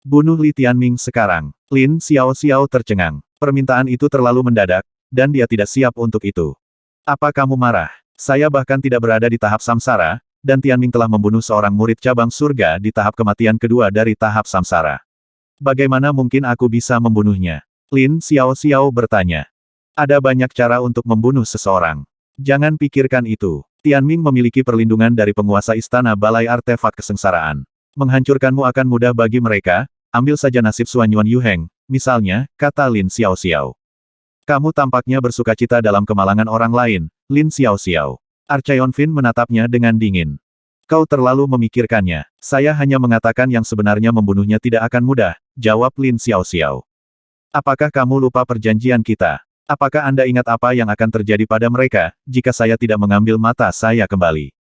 Bunuh Li Tianming sekarang. Lin Xiaoxiao tercengang. Permintaan itu terlalu mendadak, dan dia tidak siap untuk itu. Apa kamu marah? Saya bahkan tidak berada di tahap samsara, dan Tianming telah membunuh seorang murid cabang surga di tahap kematian kedua dari tahap samsara. Bagaimana mungkin aku bisa membunuhnya? Lin Xiaoxiao bertanya. Ada banyak cara untuk membunuh seseorang. Jangan pikirkan itu. Tianming memiliki perlindungan dari penguasa istana balai artefak kesengsaraan. Menghancurkanmu akan mudah bagi mereka, ambil saja nasib Suanyuan Yuheng, misalnya, kata Lin Xiaoxiao. Kamu tampaknya bersukacita dalam kemalangan orang lain, Lin Xiaoxiao. Archeon Fin menatapnya dengan dingin. Kau terlalu memikirkannya. Saya hanya mengatakan yang sebenarnya membunuhnya tidak akan mudah, jawab Lin Xiaoxiao. Apakah kamu lupa perjanjian kita? Apakah Anda ingat apa yang akan terjadi pada mereka, jika saya tidak mengambil mata saya kembali?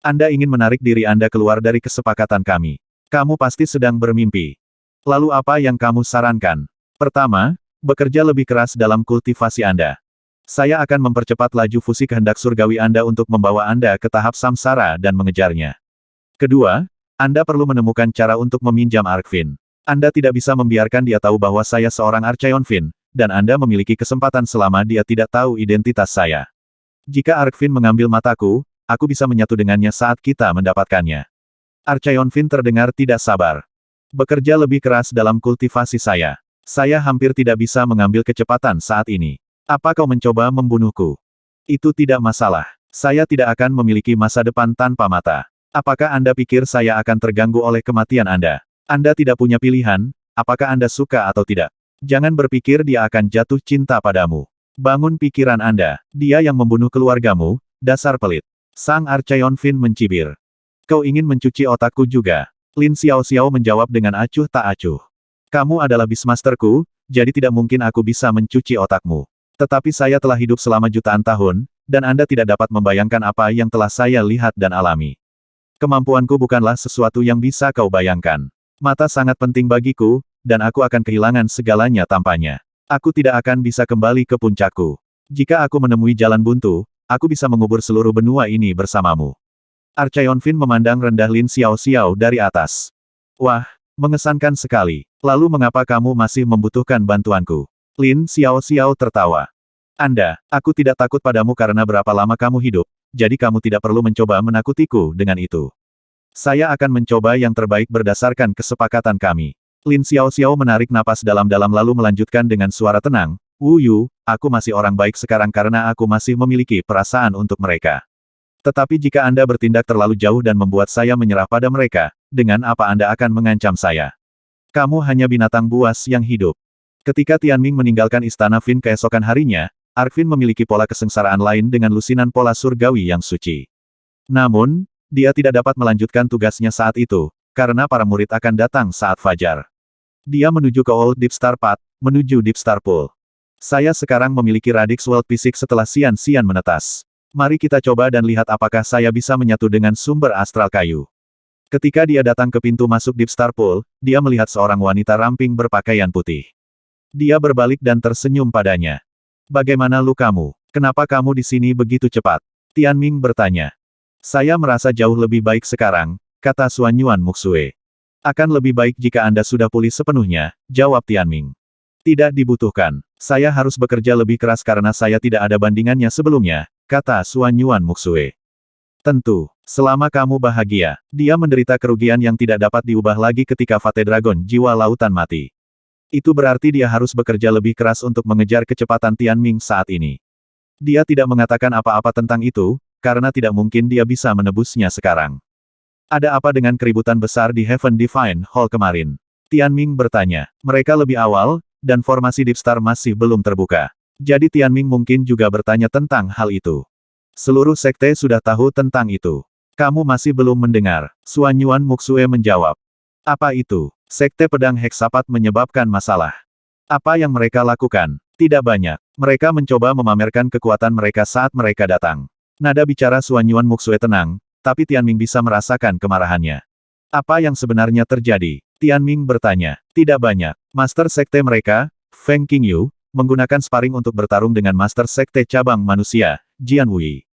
Anda ingin menarik diri Anda keluar dari kesepakatan kami. Kamu pasti sedang bermimpi. Lalu apa yang kamu sarankan? Pertama, bekerja lebih keras dalam kultivasi Anda. Saya akan mempercepat laju fusi kehendak surgawi Anda untuk membawa Anda ke tahap samsara dan mengejarnya. Kedua, Anda perlu menemukan cara untuk meminjam Arkfin. Anda tidak bisa membiarkan dia tahu bahwa saya seorang Archeon Fin, dan Anda memiliki kesempatan selama dia tidak tahu identitas saya. Jika Arkfin mengambil mataku, aku bisa menyatu dengannya saat kita mendapatkannya. Archeon Fin terdengar tidak sabar. Bekerja lebih keras dalam kultivasi saya. Saya hampir tidak bisa mengambil kecepatan saat ini. Apa kau mencoba membunuhku? Itu tidak masalah. Saya tidak akan memiliki masa depan tanpa mata. Apakah Anda pikir saya akan terganggu oleh kematian Anda? Anda tidak punya pilihan, apakah Anda suka atau tidak. Jangan berpikir dia akan jatuh cinta padamu. Bangun pikiran Anda. Dia yang membunuh keluargamu, dasar pelit. Sang Archeon Fin mencibir. Kau ingin mencuci otakku juga. Lin Xiaoxiao menjawab dengan acuh tak acuh. Kamu adalah Beastmasterku, jadi tidak mungkin aku bisa mencuci otakmu. Tetapi saya telah hidup selama jutaan tahun, dan Anda tidak dapat membayangkan apa yang telah saya lihat dan alami. Kemampuanku bukanlah sesuatu yang bisa kau bayangkan. Mata sangat penting bagiku, dan aku akan kehilangan segalanya tanpanya. Aku tidak akan bisa kembali ke puncakku. Jika aku menemui jalan buntu, aku bisa mengubur seluruh benua ini bersamamu. Archeon Fin memandang rendah Lin Xiaoxiao dari atas. Wah, mengesankan sekali. Lalu mengapa kamu masih membutuhkan bantuanku? Lin Xiaoxiao tertawa. Aku tidak takut padamu karena berapa lama kamu hidup, jadi kamu tidak perlu mencoba menakutiku dengan itu. Saya akan mencoba yang terbaik berdasarkan kesepakatan kami. Lin Xiaoxiao menarik napas dalam-dalam lalu melanjutkan dengan suara tenang, Wu Yu, aku masih orang baik sekarang karena aku masih memiliki perasaan untuk mereka. Tetapi jika Anda bertindak terlalu jauh dan membuat saya menyerah pada mereka, dengan apa Anda akan mengancam saya? Kamu hanya binatang buas yang hidup. Ketika Tianming meninggalkan istana Fin keesokan harinya, Arkfin memiliki pola kesengsaraan lain dengan lusinan pola surgawi yang suci. Namun, dia tidak dapat melanjutkan tugasnya saat itu, karena para murid akan datang saat fajar. Dia menuju ke Old Deep Star Path, menuju Deep Star Pool. Saya sekarang memiliki Radix World Physics setelah Xian menetas. Mari kita coba dan lihat apakah saya bisa menyatu dengan sumber astral kayu. Ketika dia datang ke pintu masuk Deep Star Pool, dia melihat seorang wanita ramping berpakaian putih. Dia berbalik dan tersenyum padanya. Bagaimana lukamu? Kenapa kamu di sini begitu cepat? Tianming bertanya. Saya merasa jauh lebih baik sekarang, kata Suanyuan Muxue. Akan lebih baik jika Anda sudah pulih sepenuhnya, jawab Tianming. Tidak dibutuhkan. Saya harus bekerja lebih keras karena saya tidak ada bandingannya sebelumnya, kata Suanyuan Muxue. Tentu, selama kamu bahagia, dia menderita kerugian yang tidak dapat diubah lagi ketika Fate Dragon jiwa lautan mati. Itu berarti dia harus bekerja lebih keras untuk mengejar kecepatan Tianming saat ini. Dia tidak mengatakan apa-apa tentang itu, karena tidak mungkin dia bisa menebusnya sekarang. Ada apa dengan keributan besar di Heaven Divine Hall kemarin? Tianming bertanya. Mereka lebih awal, dan formasi Deep Star masih belum terbuka. Jadi Tianming mungkin juga bertanya tentang hal itu. Seluruh sekte sudah tahu tentang itu. Kamu masih belum mendengar, Suanyuan Muxue menjawab. Apa itu? Sekte pedang Heksapat menyebabkan masalah. Apa yang mereka lakukan? Tidak banyak. Mereka mencoba memamerkan kekuatan mereka saat mereka datang. Nada bicara Suanyuan Muxue tenang, tapi Tianming bisa merasakan kemarahannya. Apa yang sebenarnya terjadi? Tianming bertanya. Tidak banyak. Master sekte mereka, Feng Qingyu, menggunakan sparring untuk bertarung dengan Master Sekte Cabang Manusia, Jian Wuyi.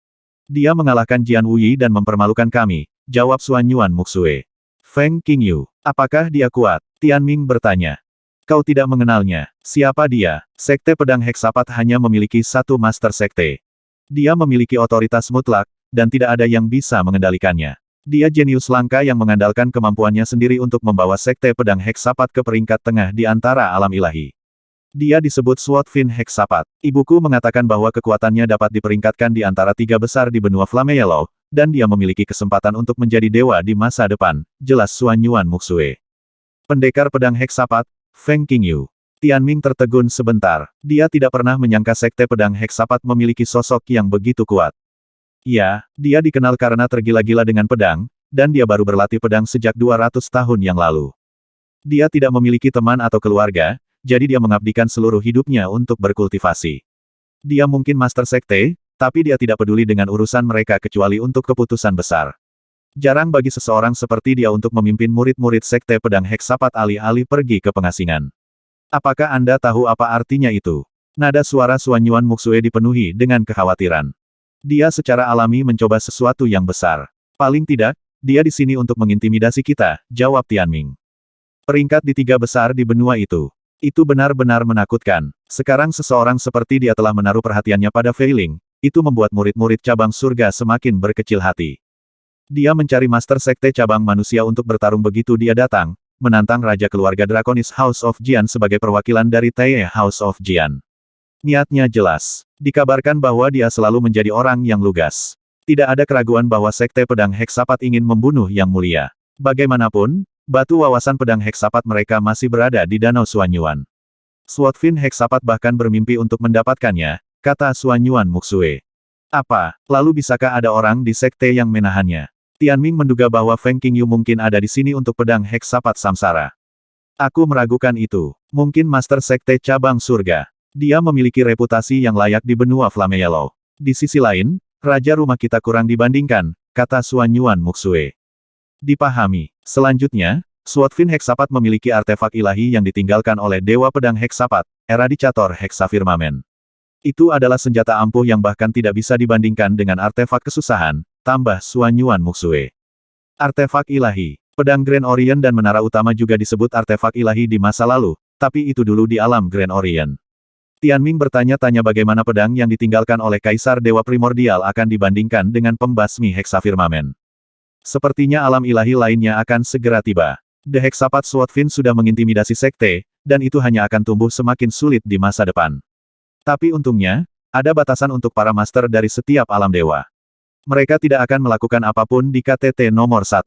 Dia mengalahkan Jian Wuyi dan mempermalukan kami, jawab Suanyuan Muxue. Feng Qingyu. Apakah dia kuat? Tianming bertanya. Kau tidak mengenalnya. Siapa dia? Sekte Pedang Heksapat hanya memiliki satu Master Sekte. Dia memiliki otoritas mutlak, dan tidak ada yang bisa mengendalikannya. Dia jenius langka yang mengandalkan kemampuannya sendiri untuk membawa Sekte Pedang Heksapat ke peringkat tengah di antara alam ilahi. Dia disebut Swordfin Heksapat. Ibuku mengatakan bahwa kekuatannya dapat diperingkatkan di antara tiga besar di benua Flame Yellow, dan dia memiliki kesempatan untuk menjadi dewa di masa depan, jelas Xuan Yuan Muxue. Pendekar pedang Heksapat, Feng Qingyu. Tianming tertegun sebentar. Dia tidak pernah menyangka Sekte Pedang Heksapat memiliki sosok yang begitu kuat. Ya, dia dikenal karena tergila-gila dengan pedang, dan dia baru berlatih pedang sejak 200 tahun yang lalu. Dia tidak memiliki teman atau keluarga, jadi dia mengabdikan seluruh hidupnya untuk berkultivasi. Dia mungkin Master Sekte, tapi dia tidak peduli dengan urusan mereka kecuali untuk keputusan besar. Jarang bagi seseorang seperti dia untuk memimpin murid-murid Sekte Pedang Heksapat alih-alih pergi ke pengasingan. Apakah Anda tahu apa artinya itu? Nada suara Xuan Yuan Muxue dipenuhi dengan kekhawatiran. Dia secara alami mencoba sesuatu yang besar. Paling tidak, dia di sini untuk mengintimidasi kita, jawab Tianming. Peringkat di tiga besar di benua itu. Itu benar-benar menakutkan. Sekarang seseorang seperti dia telah menaruh perhatiannya pada Fei Ling. Itu membuat murid-murid cabang surga semakin berkecil hati. Dia mencari Master Sekte cabang manusia untuk bertarung begitu dia datang, menantang Raja Keluarga Draconis House of Jian sebagai perwakilan dari Tae House of Jian. Niatnya jelas. Dikabarkan bahwa dia selalu menjadi orang yang lugas. Tidak ada keraguan bahwa Sekte Pedang Heksapat ingin membunuh Yang Mulia. Bagaimanapun, batu wawasan pedang Heksapat mereka masih berada di Danau Xuan Yuan. Swordfin Heksapat bahkan bermimpi untuk mendapatkannya, kata Xuan Yuan Muxue. Apa, lalu bisakah ada orang di sekte yang menahannya? Tianming menduga bahwa Feng Qingyu mungkin ada di sini untuk pedang Heksapat Samsara. Aku meragukan itu. Mungkin Master Sekte Cabang Surga. Dia memiliki reputasi yang layak di benua Flame Yellow. Di sisi lain, Raja rumah kita kurang dibandingkan, kata Xuan Yuan Muxue. Dipahami. Selanjutnya, Swordfin Heksapat memiliki artefak ilahi yang ditinggalkan oleh Dewa Pedang Heksapat, Eradicator Heksafirmamen. Itu adalah senjata ampuh yang bahkan tidak bisa dibandingkan dengan artefak kesusahan, tambah Xuan Yuan Muxue. Artefak ilahi. Pedang Grand Orient dan menara utama juga disebut artefak ilahi di masa lalu, tapi itu dulu di alam Grand Orient. Tianming bertanya-tanya bagaimana pedang yang ditinggalkan oleh Kaisar Dewa Primordial akan dibandingkan dengan pembasmi Heksafirmamen. Sepertinya alam ilahi lainnya akan segera tiba. The Heksapat Swordfin sudah mengintimidasi sekte, dan itu hanya akan tumbuh semakin sulit di masa depan. Tapi untungnya, ada batasan untuk para master dari setiap alam dewa. Mereka tidak akan melakukan apapun di KTT nomor 1.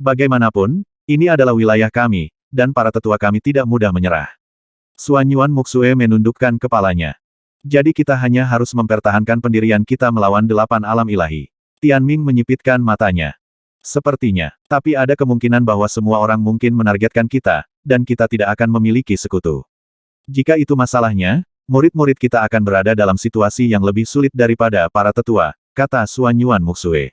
Bagaimanapun, ini adalah wilayah kami, dan para tetua kami tidak mudah menyerah. Xuan Yuan Muxue menundukkan kepalanya. Jadi kita hanya harus mempertahankan pendirian kita melawan 8 alam ilahi. Tianming menyipitkan matanya. Sepertinya, tapi ada kemungkinan bahwa semua orang mungkin menargetkan kita, dan kita tidak akan memiliki sekutu. Jika itu masalahnya, murid-murid kita akan berada dalam situasi yang lebih sulit daripada para tetua, kata Xuan Yuan Muxue.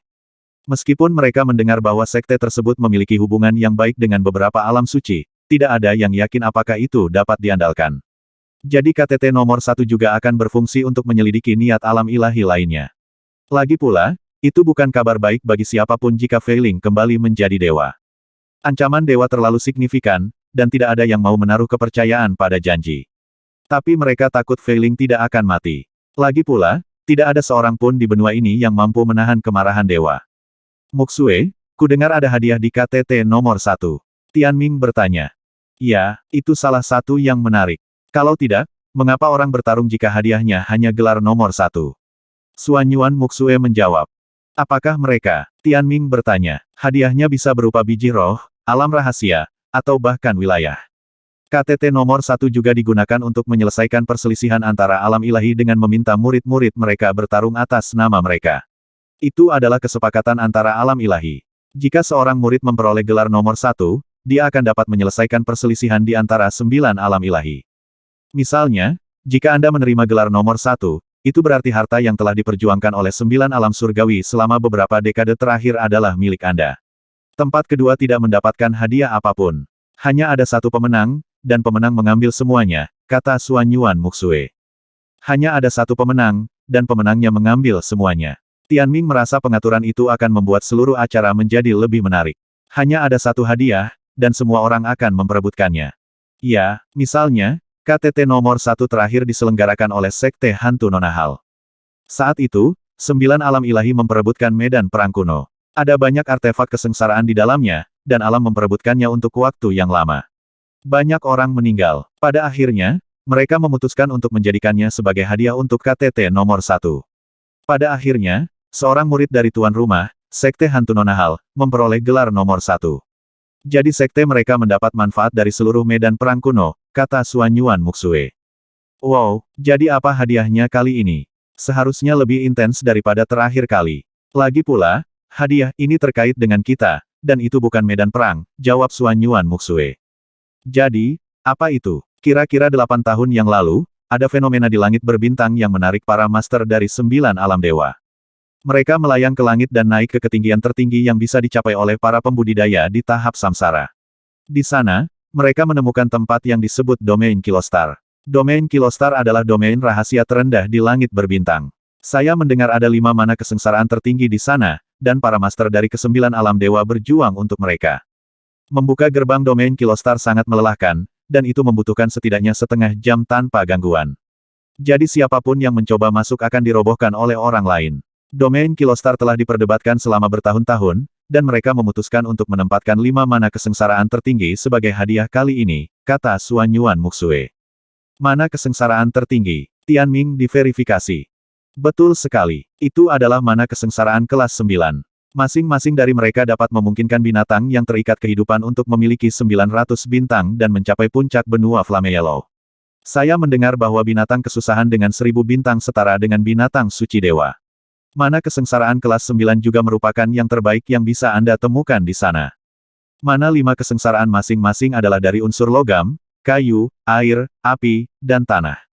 Meskipun mereka mendengar bahwa sekte tersebut memiliki hubungan yang baik dengan beberapa alam suci, tidak ada yang yakin apakah itu dapat diandalkan. Jadi KTT nomor 1 juga akan berfungsi untuk menyelidiki niat alam ilahi lainnya. Lagi pula, itu bukan kabar baik bagi siapapun jika Fei Ling kembali menjadi dewa. Ancaman dewa terlalu signifikan, dan tidak ada yang mau menaruh kepercayaan pada janji. Tapi mereka takut Fei Ling tidak akan mati. Lagi pula, tidak ada seorang pun di benua ini yang mampu menahan kemarahan dewa. Muxue, kudengar ada hadiah di KTT nomor 1. Tianming bertanya. Ya, itu salah satu yang menarik. Kalau tidak, mengapa orang bertarung jika hadiahnya hanya gelar nomor 1? Xuan Yuan Muxue menjawab. Apakah mereka? Tianming bertanya. Hadiahnya bisa berupa biji roh, alam rahasia, atau bahkan wilayah. KTT nomor 1 juga digunakan untuk menyelesaikan perselisihan antara alam ilahi dengan meminta murid-murid mereka bertarung atas nama mereka. Itu adalah kesepakatan antara alam ilahi. Jika seorang murid memperoleh gelar nomor 1, dia akan dapat menyelesaikan perselisihan di antara 9 alam ilahi. Misalnya, jika Anda menerima gelar nomor 1, itu berarti harta yang telah diperjuangkan oleh 9 alam surgawi selama beberapa dekade terakhir adalah milik Anda. Tempat kedua tidak mendapatkan hadiah apapun. Hanya ada satu pemenang, dan pemenang mengambil semuanya, kata Xuan Yuan Muxue. Hanya ada satu pemenang, dan pemenangnya mengambil semuanya. Tianming merasa pengaturan itu akan membuat seluruh acara menjadi lebih menarik. Hanya ada satu hadiah, dan semua orang akan memperebutkannya. Ya, misalnya, KTT nomor 1 terakhir diselenggarakan oleh Sekte Hantu Nonahal. Saat itu, 9 alam ilahi memperebutkan medan perang kuno. Ada banyak artefak kesengsaraan di dalamnya, dan alam memperebutkannya untuk waktu yang lama. Banyak orang meninggal. Pada akhirnya, mereka memutuskan untuk menjadikannya sebagai hadiah untuk KTT nomor 1. Pada akhirnya, seorang murid dari tuan rumah, Sekte Hantu Nonahal, memperoleh gelar nomor 1. Jadi sekte mereka mendapat manfaat dari seluruh medan perang kuno, kata Xuan Yuan Muxue. Wow, jadi apa hadiahnya kali ini? Seharusnya lebih intens daripada terakhir kali. Lagi pula, hadiah ini terkait dengan kita, dan itu bukan medan perang, jawab Xuan Yuan Muxue. Jadi, apa itu? Kira-kira 8 tahun yang lalu, ada fenomena di langit berbintang yang menarik para master dari 9 alam dewa. Mereka melayang ke langit dan naik ke ketinggian tertinggi yang bisa dicapai oleh para pembudidaya di tahap samsara. Di sana, mereka menemukan tempat yang disebut domain Kilostar. Domain Kilostar adalah domain rahasia terendah di langit berbintang. Saya mendengar ada 5 mana kesengsaraan tertinggi di sana, dan para master dari ke-9 alam dewa berjuang untuk mereka. Membuka gerbang domain Kilostar sangat melelahkan, dan itu membutuhkan setidaknya setengah jam tanpa gangguan. Jadi siapapun yang mencoba masuk akan dirobohkan oleh orang lain. Domain Kilostar telah diperdebatkan selama bertahun-tahun, dan mereka memutuskan untuk menempatkan 5 mana kesengsaraan tertinggi sebagai hadiah kali ini, kata Xuan Yuan Muxue. Mana kesengsaraan tertinggi? Tianming diverifikasi. Betul sekali. Itu adalah mana kesengsaraan kelas 9. Masing-masing dari mereka dapat memungkinkan binatang yang terikat kehidupan untuk memiliki 900 bintang dan mencapai puncak benua Flame Yellow. Saya mendengar bahwa binatang kesusahan dengan 1000 bintang setara dengan binatang suci dewa. Mana kesengsaraan kelas 9 juga merupakan yang terbaik yang bisa Anda temukan di sana. Mana 5 kesengsaraan masing-masing adalah dari unsur logam, kayu, air, api, dan tanah.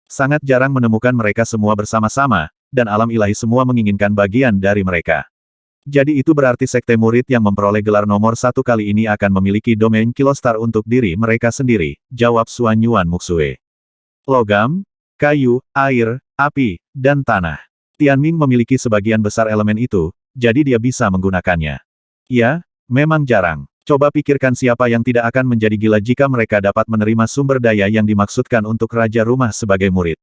Sangat jarang menemukan mereka semua bersama-sama, dan alam ilahi semua menginginkan bagian dari mereka. Jadi itu berarti sekte murid yang memperoleh gelar nomor 1 kali ini akan memiliki domain Kilostar untuk diri mereka sendiri, jawab Xuan Yuan Muxue. Logam, kayu, air, api, dan tanah. Tianming memiliki sebagian besar elemen itu, jadi dia bisa menggunakannya. Ya, memang jarang. Coba pikirkan siapa yang tidak akan menjadi gila jika mereka dapat menerima sumber daya yang dimaksudkan untuk Raja Rumah sebagai murid.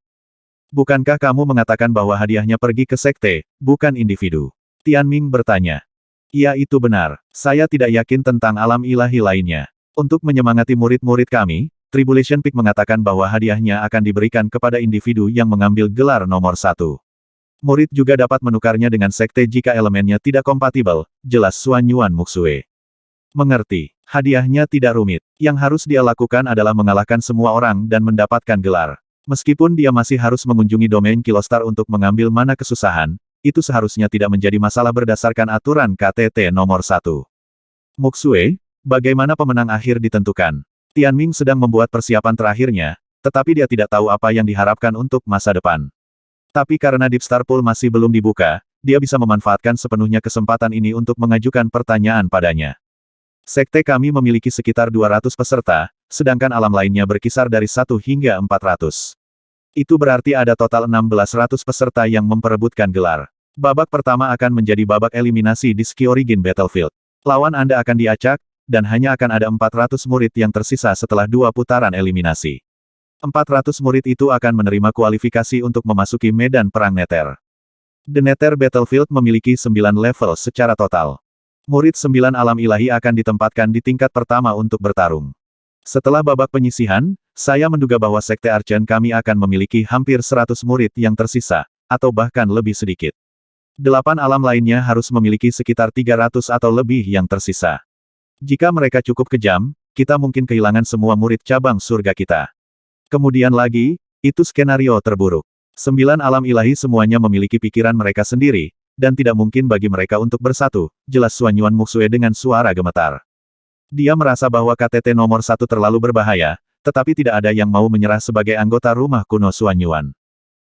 Bukankah kamu mengatakan bahwa hadiahnya pergi ke sekte, bukan individu? Tianming bertanya. Ya itu benar. Saya tidak yakin tentang alam ilahi lainnya. Untuk menyemangati murid-murid kami, Tribulation Peak mengatakan bahwa hadiahnya akan diberikan kepada individu yang mengambil gelar nomor 1. Murid juga dapat menukarnya dengan sekte jika elemennya tidak kompatibel, jelas Xuan Yuan Muxue. Mengerti. Hadiahnya tidak rumit. Yang harus dia lakukan adalah mengalahkan semua orang dan mendapatkan gelar. Meskipun dia masih harus mengunjungi domain Kilostar untuk mengambil mana kesusahan, itu seharusnya tidak menjadi masalah berdasarkan aturan KTT nomor 1. Muxue, bagaimana pemenang akhir ditentukan? Tianming sedang membuat persiapan terakhirnya, tetapi dia tidak tahu apa yang diharapkan untuk masa depan. Tapi karena Deep Star Pool masih belum dibuka, dia bisa memanfaatkan sepenuhnya kesempatan ini untuk mengajukan pertanyaan padanya. Sekte kami memiliki sekitar 200 peserta, sedangkan alam lainnya berkisar dari 1 hingga 400. Itu berarti ada total 1600 peserta yang memperebutkan gelar. Babak pertama akan menjadi babak eliminasi di Ski Origin Battlefield. Lawan Anda akan diacak, dan hanya akan ada 400 murid yang tersisa setelah 2 putaran eliminasi. 400 murid itu akan menerima kualifikasi untuk memasuki medan perang Nether. The Nether Battlefield memiliki 9 level secara total. Murid 9 alam ilahi akan ditempatkan di tingkat pertama untuk bertarung. Setelah babak penyisihan, saya menduga bahwa Sekte Archen kami akan memiliki hampir 100 murid yang tersisa, atau bahkan lebih sedikit. 8 alam lainnya harus memiliki sekitar 300 atau lebih yang tersisa. Jika mereka cukup kejam, kita mungkin kehilangan semua murid cabang surga kita. Kemudian lagi, itu skenario terburuk. 9 alam ilahi semuanya memiliki pikiran mereka sendiri, dan tidak mungkin bagi mereka untuk bersatu, jelas Xuan Yuan Muxue dengan suara gemetar. Dia merasa bahwa KTT nomor 1 terlalu berbahaya, tetapi tidak ada yang mau menyerah sebagai anggota rumah kuno Xuan Yuan.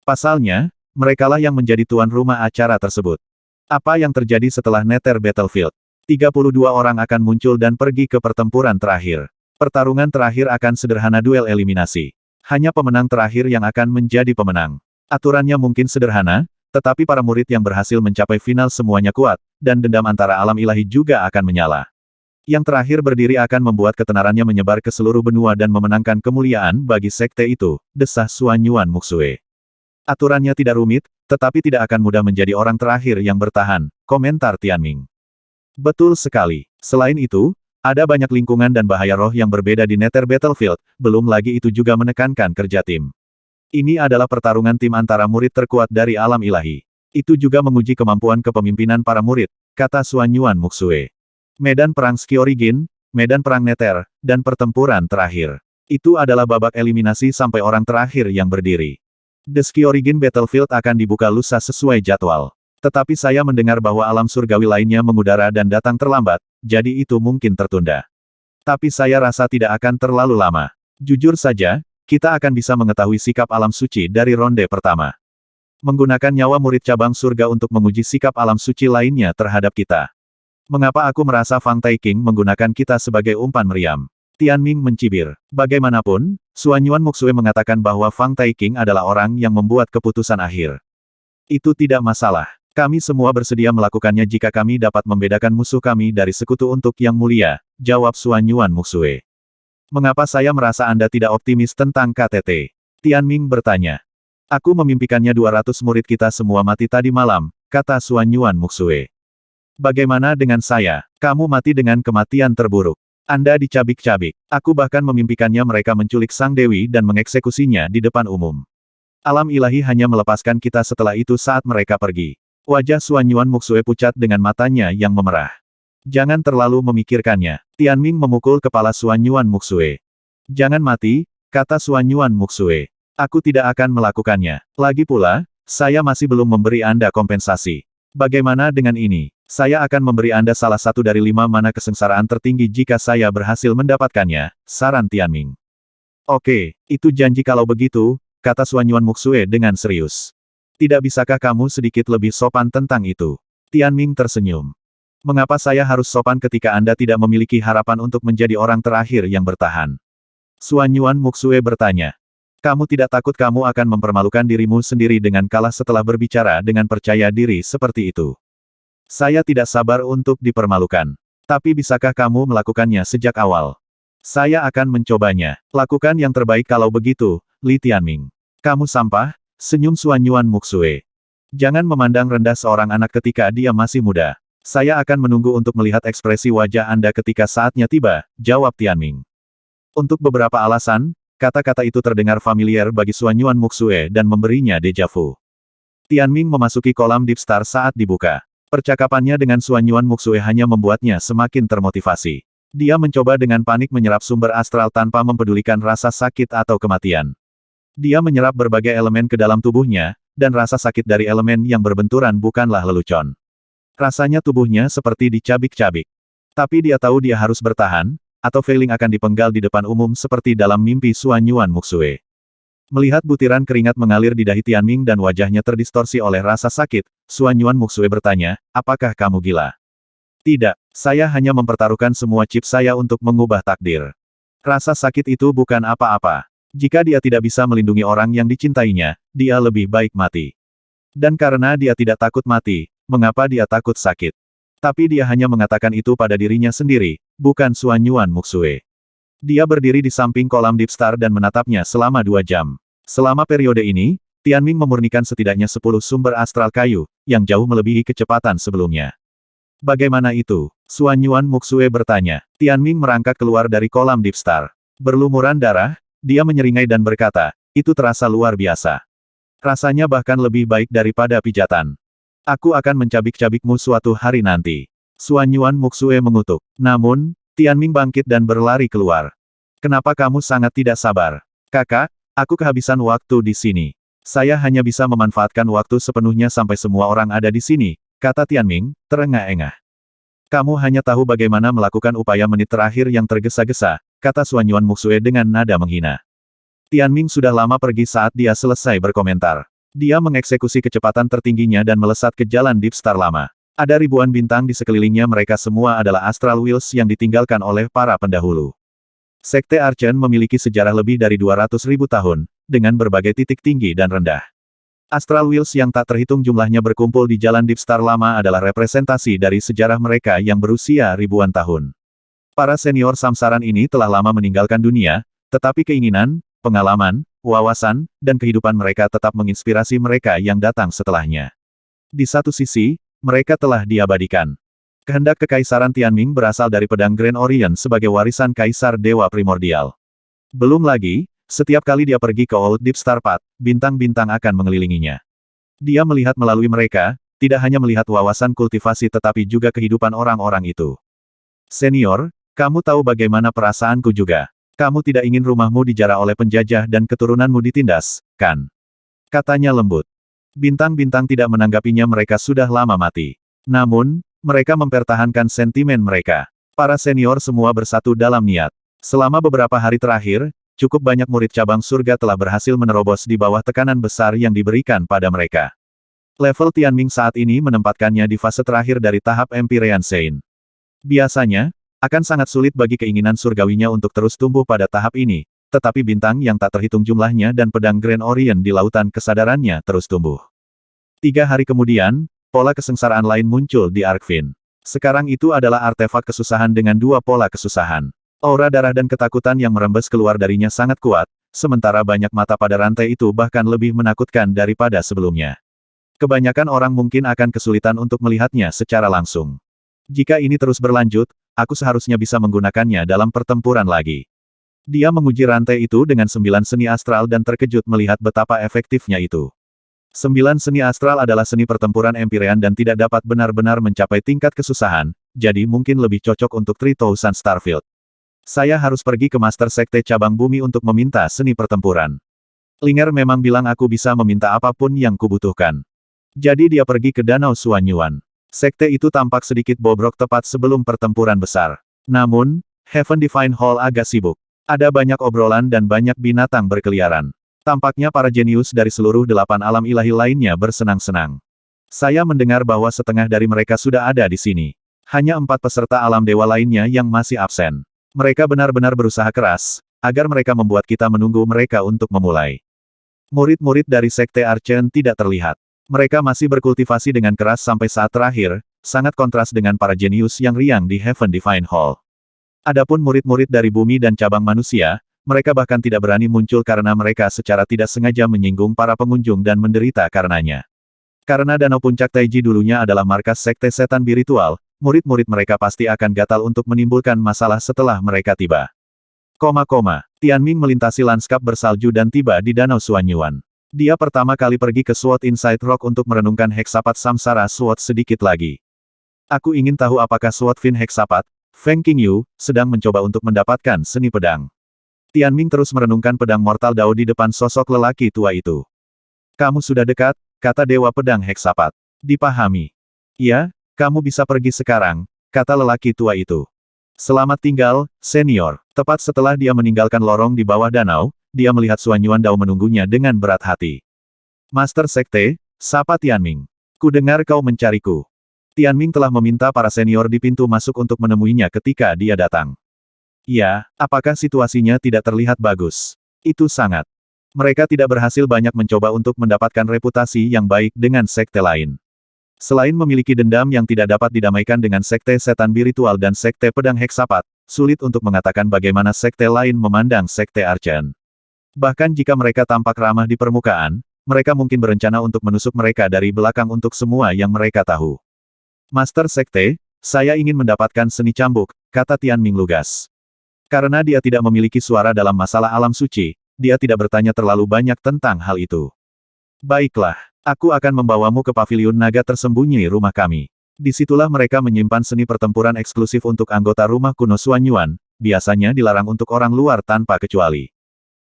Pasalnya, merekalah yang menjadi tuan rumah acara tersebut. Apa yang terjadi setelah Nether Battlefield? 32 orang akan muncul dan pergi ke pertempuran terakhir. Pertarungan terakhir akan sederhana duel eliminasi. Hanya pemenang terakhir yang akan menjadi pemenang. Aturannya mungkin sederhana, tetapi para murid yang berhasil mencapai final semuanya kuat, dan dendam antara alam ilahi juga akan menyala. Yang terakhir berdiri akan membuat ketenarannya menyebar ke seluruh benua dan memenangkan kemuliaan bagi sekte itu, desah Xuan Yuan Muxue. Aturannya tidak rumit, tetapi tidak akan mudah menjadi orang terakhir yang bertahan, komentar Tianming. Betul sekali. Selain itu, ada banyak lingkungan dan bahaya roh yang berbeda di Nether Battlefield, belum lagi itu juga menekankan kerja tim. Ini adalah pertarungan tim antara murid terkuat dari alam ilahi. Itu juga menguji kemampuan kepemimpinan para murid, kata Xuan Yuan Muxue. Medan perang Skyorigen, medan perang Nether, dan pertempuran terakhir. Itu adalah babak eliminasi sampai orang terakhir yang berdiri. The Skyorigen Battlefield akan dibuka lusa sesuai jadwal. Tetapi saya mendengar bahwa alam surgawi lainnya mengudara dan datang terlambat, jadi itu mungkin tertunda. Tapi saya rasa tidak akan terlalu lama. Jujur saja, kita akan bisa mengetahui sikap alam suci dari ronde pertama. Menggunakan nyawa murid cabang surga untuk menguji sikap alam suci lainnya terhadap kita. Mengapa aku merasa Fang Taiking menggunakan kita sebagai umpan meriam? Tianming mencibir. Bagaimanapun, Xuan Yuan Muxue mengatakan bahwa Fang Taiking adalah orang yang membuat keputusan akhir. Itu tidak masalah. Kami semua bersedia melakukannya jika kami dapat membedakan musuh kami dari sekutu untuk yang mulia, jawab Xuan Yuan Muxue. Mengapa saya merasa Anda tidak optimis tentang KTT? Tianming bertanya. Aku memimpikannya 200 murid kita semua mati tadi malam, kata Xuan Yuan Muxue. Bagaimana dengan saya? Kamu mati dengan kematian terburuk. Anda dicabik-cabik. Aku bahkan memimpikannya mereka menculik Sang Dewi dan mengeksekusinya di depan umum. Alam ilahi hanya melepaskan kita setelah itu saat mereka pergi. Wajah Xuan Yuan Muxue pucat dengan matanya yang memerah. Jangan terlalu memikirkannya. Tianming memukul kepala Xuan Yuan Muxue. Jangan mati, kata Xuan Yuan Muxue. Aku tidak akan melakukannya. Lagi pula, saya masih belum memberi Anda kompensasi. Bagaimana dengan ini? Saya akan memberi Anda salah satu dari 5 mana kesengsaraan tertinggi jika saya berhasil mendapatkannya, saran Tianming. Oke, itu janji kalau begitu, kata Xuan Yuan Muxue dengan serius. Tidak bisakah kamu sedikit lebih sopan tentang itu? Tianming tersenyum. Mengapa saya harus sopan ketika Anda tidak memiliki harapan untuk menjadi orang terakhir yang bertahan? Xuan Yuan Muxue bertanya. Kamu tidak takut kamu akan mempermalukan dirimu sendiri dengan kalah setelah berbicara dengan percaya diri seperti itu? Saya tidak sabar untuk dipermalukan. Tapi bisakah kamu melakukannya sejak awal? Saya akan mencobanya. Lakukan yang terbaik kalau begitu, Li Tianming. Kamu sampah, senyum Xuan Yuan Muxue. Jangan memandang rendah seorang anak ketika dia masih muda. Saya akan menunggu untuk melihat ekspresi wajah Anda ketika saatnya tiba, jawab Tianming. Untuk beberapa alasan, kata-kata itu terdengar familiar bagi Xuan Yuan Muxue dan memberinya dejavu. Tianming memasuki kolam Deep Star saat dibuka. Percakapannya dengan Xuan Yuan Muxue hanya membuatnya semakin termotivasi. Dia mencoba dengan panik menyerap sumber astral tanpa mempedulikan rasa sakit atau kematian. Dia menyerap berbagai elemen ke dalam tubuhnya, dan rasa sakit dari elemen yang berbenturan bukanlah lelucon. Rasanya tubuhnya seperti dicabik-cabik. Tapi dia tahu dia harus bertahan, atau failing akan dipenggal di depan umum seperti dalam mimpi Xuan Yuan Muxue. Melihat butiran keringat mengalir di dahi Tianming dan wajahnya terdistorsi oleh rasa sakit, Xuan Yuan Muxue bertanya, apakah kamu gila? Tidak, saya hanya mempertaruhkan semua chip saya untuk mengubah takdir. Rasa sakit itu bukan apa-apa. Jika dia tidak bisa melindungi orang yang dicintainya, dia lebih baik mati. Dan karena dia tidak takut mati, mengapa dia takut sakit? Tapi dia hanya mengatakan itu pada dirinya sendiri, bukan Xuan Yuan Muxue. Dia berdiri di samping kolam Deep Star dan menatapnya selama 2 jam. Selama periode ini, Tianming memurnikan setidaknya 10 sumber astral kayu, yang jauh melebihi kecepatan sebelumnya. Bagaimana itu? Xuan Yuan Muxue bertanya. Tianming merangkak keluar dari kolam Deep Star. Berlumuran darah, dia menyeringai dan berkata, itu terasa luar biasa. Rasanya bahkan lebih baik daripada pijatan. Aku akan mencabik-cabikmu suatu hari nanti. Xuan Yuan Muxue mengutuk. Namun, Tianming bangkit dan berlari keluar. Kenapa kamu sangat tidak sabar? Kakak, aku kehabisan waktu di sini. Saya hanya bisa memanfaatkan waktu sepenuhnya sampai semua orang ada di sini, kata Tianming, terengah-engah. Kamu hanya tahu bagaimana melakukan upaya menit terakhir yang tergesa-gesa, kata Xuan Yuan Muxue dengan nada menghina. Tianming sudah lama pergi saat dia selesai berkomentar. Dia mengeksekusi kecepatan tertingginya dan melesat ke jalan Deep Star lama. Ada ribuan bintang di sekelilingnya, mereka semua adalah Astral Wheels yang ditinggalkan oleh para pendahulu. Sekte Archen memiliki sejarah lebih dari 200.000 tahun, dengan berbagai titik tinggi dan rendah. Astral Wheels yang tak terhitung jumlahnya berkumpul di jalan Deep Star lama adalah representasi dari sejarah mereka yang berusia ribuan tahun. Para senior samsaran ini telah lama meninggalkan dunia, tetapi keinginan, pengalaman, wawasan, dan kehidupan mereka tetap menginspirasi mereka yang datang setelahnya. Di satu sisi, mereka telah diabadikan. Kehendak kekaisaran Tianming berasal dari pedang Grand Orient sebagai warisan kaisar dewa primordial. Belum lagi, setiap kali dia pergi ke Old Deep Star Path, bintang-bintang akan mengelilinginya. Dia melihat melalui mereka, tidak hanya melihat wawasan kultivasi tetapi juga kehidupan orang-orang itu. Senior, kamu tahu bagaimana perasaanku juga. Kamu tidak ingin rumahmu dijarah oleh penjajah dan keturunanmu ditindas, kan? Katanya lembut. Bintang-bintang tidak menanggapinya, mereka sudah lama mati. Namun, mereka mempertahankan sentimen mereka. Para senior semua bersatu dalam niat. Selama beberapa hari terakhir, cukup banyak murid cabang surga telah berhasil menerobos di bawah tekanan besar yang diberikan pada mereka. Level Tianming saat ini menempatkannya di fase terakhir dari tahap Empyrean Saint. Biasanya, akan sangat sulit bagi keinginan surgawinya untuk terus tumbuh pada tahap ini, tetapi bintang yang tak terhitung jumlahnya dan pedang Grand Orient di lautan kesadarannya terus tumbuh. 3 hari kemudian, pola kesengsaraan lain muncul di Arkvin. Sekarang itu adalah artefak kesusahan dengan 2 pola kesusahan. Aura darah dan ketakutan yang merembes keluar darinya sangat kuat, sementara banyak mata pada rantai itu bahkan lebih menakutkan daripada sebelumnya. Kebanyakan orang mungkin akan kesulitan untuk melihatnya secara langsung. Jika ini terus berlanjut, aku seharusnya bisa menggunakannya dalam pertempuran lagi. Dia menguji rantai itu dengan 9 seni astral dan terkejut melihat betapa efektifnya itu. 9 seni astral adalah seni pertempuran Empyrean dan tidak dapat benar-benar mencapai tingkat kesusahan, jadi mungkin lebih cocok untuk 3000 Starfield. Saya harus pergi ke Master Sekte Cabang Bumi untuk meminta seni pertempuran. Linger memang bilang aku bisa meminta apapun yang kubutuhkan. Jadi dia pergi ke Danau Suanyuan. Sekte itu tampak sedikit bobrok tepat sebelum pertempuran besar. Namun, Heaven Divine Hall agak sibuk. Ada banyak obrolan dan banyak binatang berkeliaran. Tampaknya para jenius dari seluruh 8 alam ilahi lainnya bersenang-senang. Saya mendengar bahwa setengah dari mereka sudah ada di sini. Hanya 4 peserta alam dewa lainnya yang masih absen. Mereka benar-benar berusaha keras, agar mereka membuat kita menunggu mereka untuk memulai. Murid-murid dari Sekte Archen tidak terlihat. Mereka masih berkultivasi dengan keras sampai saat terakhir, sangat kontras dengan para jenius yang riang di Heaven Divine Hall. Adapun murid-murid dari bumi dan cabang manusia, mereka bahkan tidak berani muncul karena mereka secara tidak sengaja menyinggung para pengunjung dan menderita karenanya. Karena Danau Puncak Taiji dulunya adalah markas Sekte Setan Spiritual, murid-murid mereka pasti akan gatal untuk menimbulkan masalah setelah mereka tiba. Tianming melintasi lanskap bersalju dan tiba di Danau Suanyuan. Dia pertama kali pergi ke Sword Inside Rock untuk merenungkan heksapat Samsara Sword sedikit lagi. Aku ingin tahu apakah Sword Fin Heksapat, Feng Qingyu, sedang mencoba untuk mendapatkan seni pedang. Tianming terus merenungkan pedang mortal Dao di depan sosok lelaki tua itu. Kamu sudah dekat, kata Dewa Pedang Heksapat. Dipahami. Iya, kamu bisa pergi sekarang, kata lelaki tua itu. Selamat tinggal, senior. Tepat setelah dia meninggalkan lorong di bawah danau, dia melihat Suanyuan Dao menunggunya dengan berat hati. Master Sekte, sapa Tianming. Ku dengar kau mencariku. Tianming telah meminta para senior di pintu masuk untuk menemuinya ketika dia datang. Iya, apakah situasinya tidak terlihat bagus? Itu sangat. Mereka tidak berhasil banyak mencoba untuk mendapatkan reputasi yang baik dengan sekte lain. Selain memiliki dendam yang tidak dapat didamaikan dengan Sekte Setan Spiritual dan Sekte Pedang Heksapat, sulit untuk mengatakan bagaimana sekte lain memandang Sekte Archen. Bahkan jika mereka tampak ramah di permukaan, mereka mungkin berencana untuk menusuk mereka dari belakang untuk semua yang mereka tahu. Master Sekte, saya ingin mendapatkan seni cambuk, kata Tianming lugas. Karena dia tidak memiliki suara dalam masalah alam suci, dia tidak bertanya terlalu banyak tentang hal itu. Baiklah, aku akan membawamu ke paviliun naga tersembunyi rumah kami. Disitulah mereka menyimpan seni pertempuran eksklusif untuk anggota rumah kuno Suanyuan, biasanya dilarang untuk orang luar tanpa kecuali.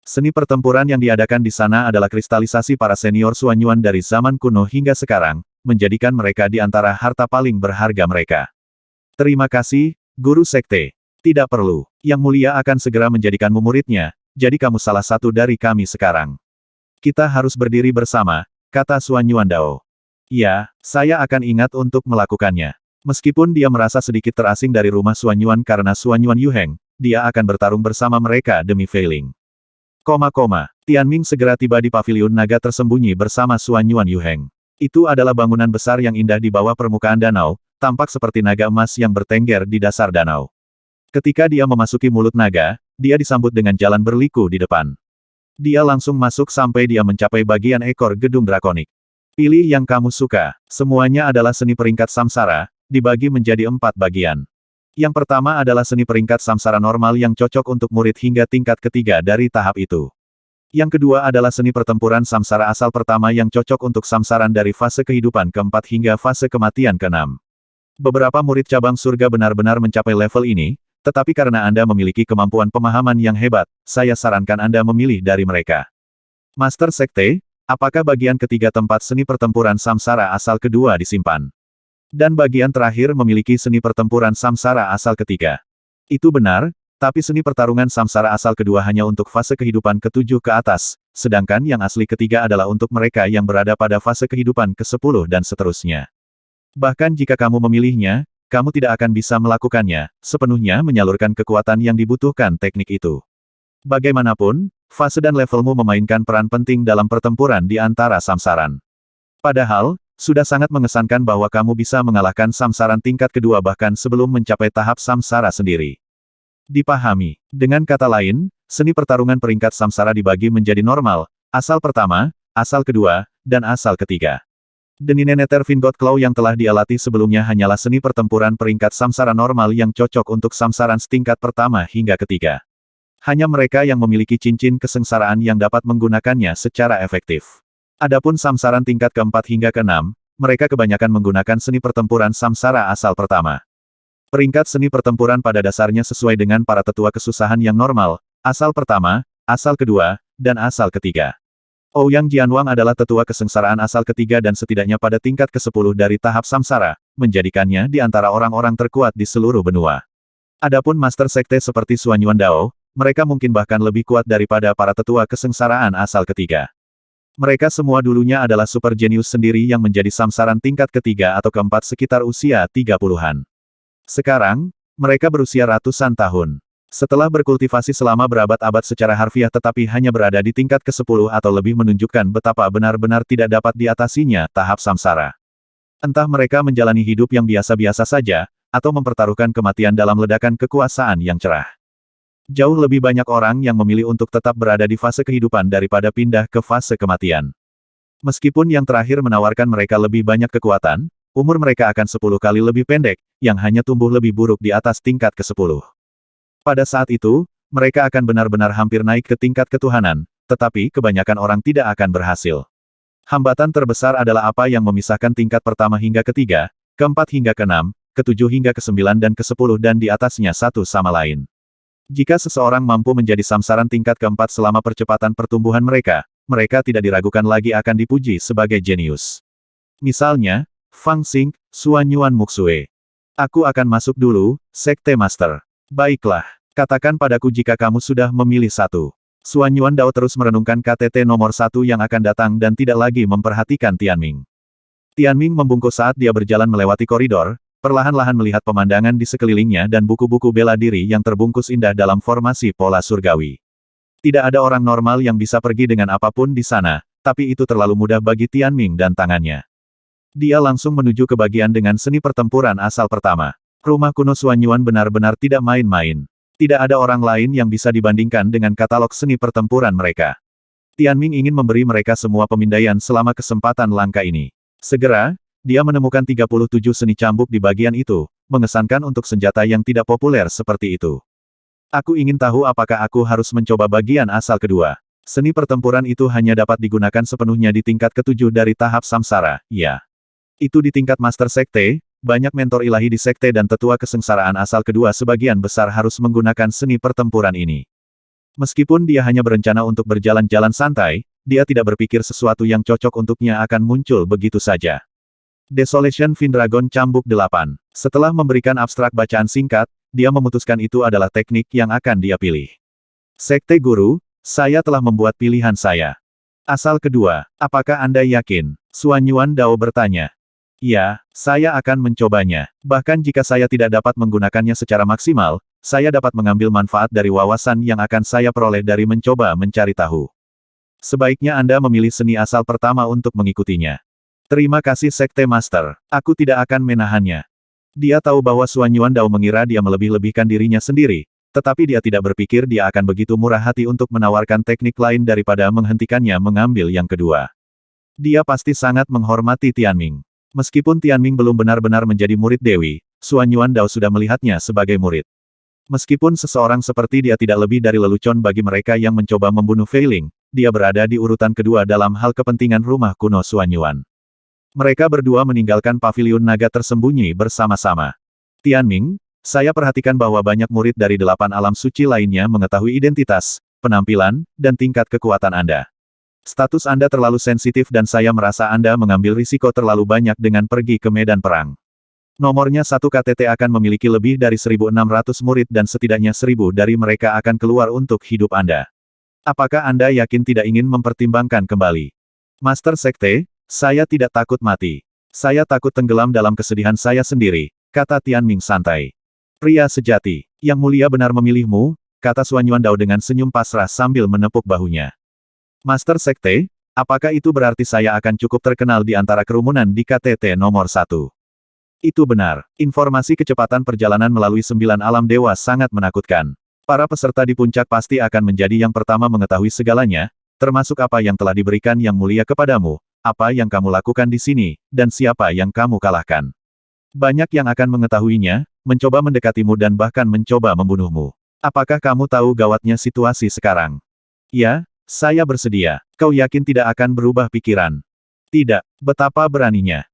Seni pertempuran yang diadakan di sana adalah kristalisasi para senior Suanyuan dari zaman kuno hingga sekarang, menjadikan mereka di antara harta paling berharga mereka. Terima kasih, Guru Sekte. Tidak perlu. Yang Mulia akan segera menjadikanmu muridnya, jadi kamu salah satu dari kami sekarang. Kita harus berdiri bersama, kata Suanyuan Dao. Ya, saya akan ingat untuk melakukannya. Meskipun dia merasa sedikit terasing dari rumah Suanyuan karena Suanyuan Yuheng, dia akan bertarung bersama mereka demi Feiling. Tianming segera tiba di paviliun naga tersembunyi bersama Suanyuan Yuheng. Itu adalah bangunan besar yang indah di bawah permukaan danau, tampak seperti naga emas yang bertengger di dasar danau. Ketika dia memasuki mulut naga, dia disambut dengan jalan berliku di depan. Dia langsung masuk sampai dia mencapai bagian ekor gedung drakonik. Pilih yang kamu suka. Semuanya adalah seni peringkat samsara, dibagi menjadi 4 bagian. Yang pertama adalah seni peringkat samsara normal yang cocok untuk murid hingga tingkat ketiga dari tahap itu. Yang kedua adalah seni pertempuran samsara asal pertama yang cocok untuk samsaran dari fase kehidupan keempat hingga fase kematian keenam. Beberapa murid cabang surga benar-benar mencapai level ini, tetapi karena Anda memiliki kemampuan pemahaman yang hebat, saya sarankan Anda memilih dari mereka. Master Sekte, apakah bagian ketiga tempat seni pertempuran samsara asal kedua disimpan? Dan bagian terakhir memiliki seni pertempuran samsara asal ketiga. Itu benar, tapi seni pertarungan samsara asal kedua hanya untuk fase kehidupan ke-7 ke atas, sedangkan yang asli ketiga adalah untuk mereka yang berada pada fase kehidupan ke-10 dan seterusnya. Bahkan jika kamu memilihnya, kamu tidak akan bisa melakukannya, sepenuhnya menyalurkan kekuatan yang dibutuhkan teknik itu. Bagaimanapun, fase dan levelmu memainkan peran penting dalam pertempuran di antara samsaran. Padahal, sudah sangat mengesankan bahwa kamu bisa mengalahkan samsaran tingkat kedua bahkan sebelum mencapai tahap samsara sendiri. Dipahami. Dengan kata lain, seni pertarungan peringkat samsara dibagi menjadi normal, asal pertama, asal kedua, dan asal ketiga. Denineneter Vingot Claw yang telah dia latih sebelumnya hanyalah seni pertempuran peringkat samsara normal yang cocok untuk samsaran setingkat pertama hingga ketiga. Hanya mereka yang memiliki cincin kesengsaraan yang dapat menggunakannya secara efektif. Adapun samsaran tingkat keempat hingga keenam, mereka kebanyakan menggunakan seni pertempuran samsara asal pertama. Peringkat seni pertempuran pada dasarnya sesuai dengan para tetua kesusahan yang normal, asal pertama, asal kedua, dan asal ketiga. Ouyang Jianwang adalah tetua kesengsaraan asal ketiga dan setidaknya pada tingkat ke-10 dari tahap samsara, menjadikannya di antara orang-orang terkuat di seluruh benua. Adapun Master Sekte seperti Xuanyuan Dao, mereka mungkin bahkan lebih kuat daripada para tetua kesengsaraan asal ketiga. Mereka semua dulunya adalah super jenius sendiri yang menjadi samsaran tingkat ketiga atau keempat sekitar usia 30-an. Sekarang, mereka berusia ratusan tahun. Setelah berkultivasi selama berabad-abad secara harfiah tetapi hanya berada di tingkat ke-10 atau lebih menunjukkan betapa benar-benar tidak dapat diatasinya tahap samsara. Entah mereka menjalani hidup yang biasa-biasa saja, atau mempertaruhkan kematian dalam ledakan kekuasaan yang cerah. Jauh lebih banyak orang yang memilih untuk tetap berada di fase kehidupan daripada pindah ke fase kematian. Meskipun yang terakhir menawarkan mereka lebih banyak kekuatan, umur mereka akan 10 kali lebih pendek, yang hanya tumbuh lebih buruk di atas tingkat ke-10. Pada saat itu, mereka akan benar-benar hampir naik ke tingkat ketuhanan, tetapi kebanyakan orang tidak akan berhasil. Hambatan terbesar adalah apa yang memisahkan tingkat pertama hingga ketiga, keempat hingga keenam, ke-7 hingga ke-9 dan ke-10 dan di atasnya satu sama lain. Jika seseorang mampu menjadi samsaran tingkat keempat selama percepatan pertumbuhan mereka, mereka tidak diragukan lagi akan dipuji sebagai jenius. Misalnya, Fang Xing, Xuanyuan Muxue. Aku akan masuk dulu, Sekte Master. Baiklah, katakan padaku jika kamu sudah memilih satu. Xuanyuan Dao terus merenungkan KTT nomor 1 yang akan datang dan tidak lagi memperhatikan Tianming. Tianming membungkuk saat dia berjalan melewati koridor, perlahan-lahan melihat pemandangan di sekelilingnya dan buku-buku bela diri yang terbungkus indah dalam formasi pola surgawi. Tidak ada orang normal yang bisa pergi dengan apapun di sana, tapi itu terlalu mudah bagi Tianming dan tangannya. Dia langsung menuju ke bagian dengan seni pertempuran asal pertama. Rumah kuno Xuanyuan benar-benar tidak main-main. Tidak ada orang lain yang bisa dibandingkan dengan katalog seni pertempuran mereka. Tianming ingin memberi mereka semua pemindaian selama kesempatan langka ini. Segera, dia menemukan 37 seni cambuk di bagian itu, mengesankan untuk senjata yang tidak populer seperti itu. Aku ingin tahu apakah aku harus mencoba bagian asal kedua. Seni pertempuran itu hanya dapat digunakan sepenuhnya di tingkat ke-7 dari tahap samsara, ya. Itu di tingkat Master Sekte, banyak mentor ilahi di Sekte dan tetua kesengsaraan asal kedua sebagian besar harus menggunakan seni pertempuran ini. Meskipun dia hanya berencana untuk berjalan-jalan santai, dia tidak berpikir sesuatu yang cocok untuknya akan muncul begitu saja. Desolation Findragon Cambuk 8. Setelah memberikan abstrak bacaan singkat, dia memutuskan itu adalah teknik yang akan dia pilih. Sekte Guru, saya telah membuat pilihan saya. Asal kedua, apakah Anda yakin? Xuanyuan Dao bertanya. Ya, saya akan mencobanya. Bahkan jika saya tidak dapat menggunakannya secara maksimal, saya dapat mengambil manfaat dari wawasan yang akan saya peroleh dari mencoba mencari tahu. Sebaiknya Anda memilih seni asal pertama untuk mengikutinya. Terima kasih Sekte Master, aku tidak akan menahannya. Dia tahu bahwa Xuan Yuandao mengira dia melebih-lebihkan dirinya sendiri, tetapi dia tidak berpikir dia akan begitu murah hati untuk menawarkan teknik lain daripada menghentikannya mengambil yang kedua. Dia pasti sangat menghormati Tianming. Meskipun Tianming belum benar-benar menjadi murid Dewi, Xuan Yuandao sudah melihatnya sebagai murid. Meskipun seseorang seperti dia tidak lebih dari lelucon bagi mereka yang mencoba membunuh Fei Ling, dia berada di urutan kedua dalam hal kepentingan rumah kuno Xuan Yuan. Mereka berdua meninggalkan paviliun naga tersembunyi bersama-sama. Tianming, saya perhatikan bahwa banyak murid dari 8 alam suci lainnya mengetahui identitas, penampilan, dan tingkat kekuatan Anda. Status Anda terlalu sensitif dan saya merasa Anda mengambil risiko terlalu banyak dengan pergi ke medan perang. Nomornya 1 KTT akan memiliki lebih dari 1.600 murid dan setidaknya 1.000 dari mereka akan keluar untuk hidup Anda. Apakah Anda yakin tidak ingin mempertimbangkan kembali? Master Sekte, saya tidak takut mati. Saya takut tenggelam dalam kesedihan saya sendiri, kata Tianming santai. Pria sejati, yang mulia benar memilihmu, kata Xuan Yuandao dengan senyum pasrah sambil menepuk bahunya. Master Sekte, apakah itu berarti saya akan cukup terkenal di antara kerumunan di KTT nomor 1? Itu benar. Informasi kecepatan perjalanan melalui 9 alam dewa sangat menakutkan. Para peserta di puncak pasti akan menjadi yang pertama mengetahui segalanya, termasuk apa yang telah diberikan yang mulia kepadamu, apa yang kamu lakukan di sini, dan siapa yang kamu kalahkan. Banyak yang akan mengetahuinya, mencoba mendekatimu dan bahkan mencoba membunuhmu. Apakah kamu tahu gawatnya situasi sekarang? Ya, saya bersedia. Kau yakin tidak akan berubah pikiran? Tidak. Betapa beraninya.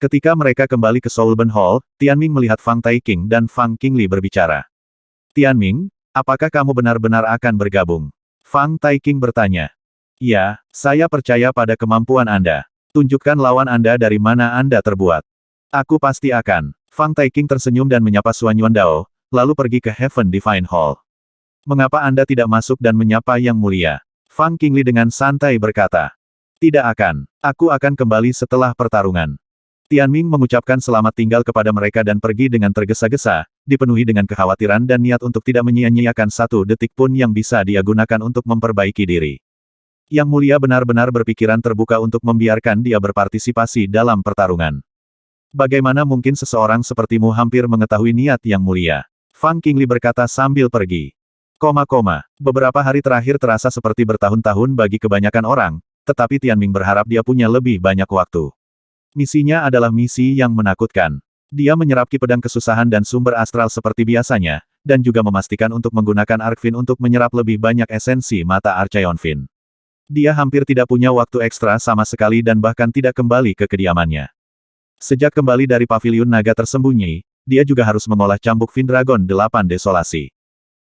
Ketika mereka kembali ke Soulburn Hall, Tianming melihat Fang Taiking dan Fang Qingli berbicara. Tianming, apakah kamu benar-benar akan bergabung? Fang Taiking bertanya. Ya, saya percaya pada kemampuan Anda. Tunjukkan lawan Anda dari mana Anda terbuat. Aku pasti akan. Fang Taiking tersenyum dan menyapa Xuan Yuandao, lalu pergi ke Heaven Divine Hall. Mengapa Anda tidak masuk dan menyapa yang mulia? Fang Qingli dengan santai berkata. Tidak akan. Aku akan kembali setelah pertarungan. Tianming mengucapkan selamat tinggal kepada mereka dan pergi dengan tergesa-gesa, dipenuhi dengan kekhawatiran dan niat untuk tidak menyia-nyiakan satu detik pun yang bisa dia gunakan untuk memperbaiki diri. Yang mulia benar-benar berpikiran terbuka untuk membiarkan dia berpartisipasi dalam pertarungan. Bagaimana mungkin seseorang sepertimu hampir mengetahui niat yang mulia? Fang Qingli berkata sambil pergi. Beberapa hari terakhir terasa seperti bertahun-tahun bagi kebanyakan orang, tetapi Tianming berharap dia punya lebih banyak waktu. Misinya adalah misi yang menakutkan. Dia menyerap ki pedang kesusahan dan sumber astral seperti biasanya, dan juga memastikan untuk menggunakan Arcfin untuk menyerap lebih banyak esensi mata Archeon Fin. Dia hampir tidak punya waktu ekstra sama sekali dan bahkan tidak kembali ke kediamannya. Sejak kembali dari paviliun naga tersembunyi, dia juga harus mengolah cambuk Fin Dragon 8 Desolasi.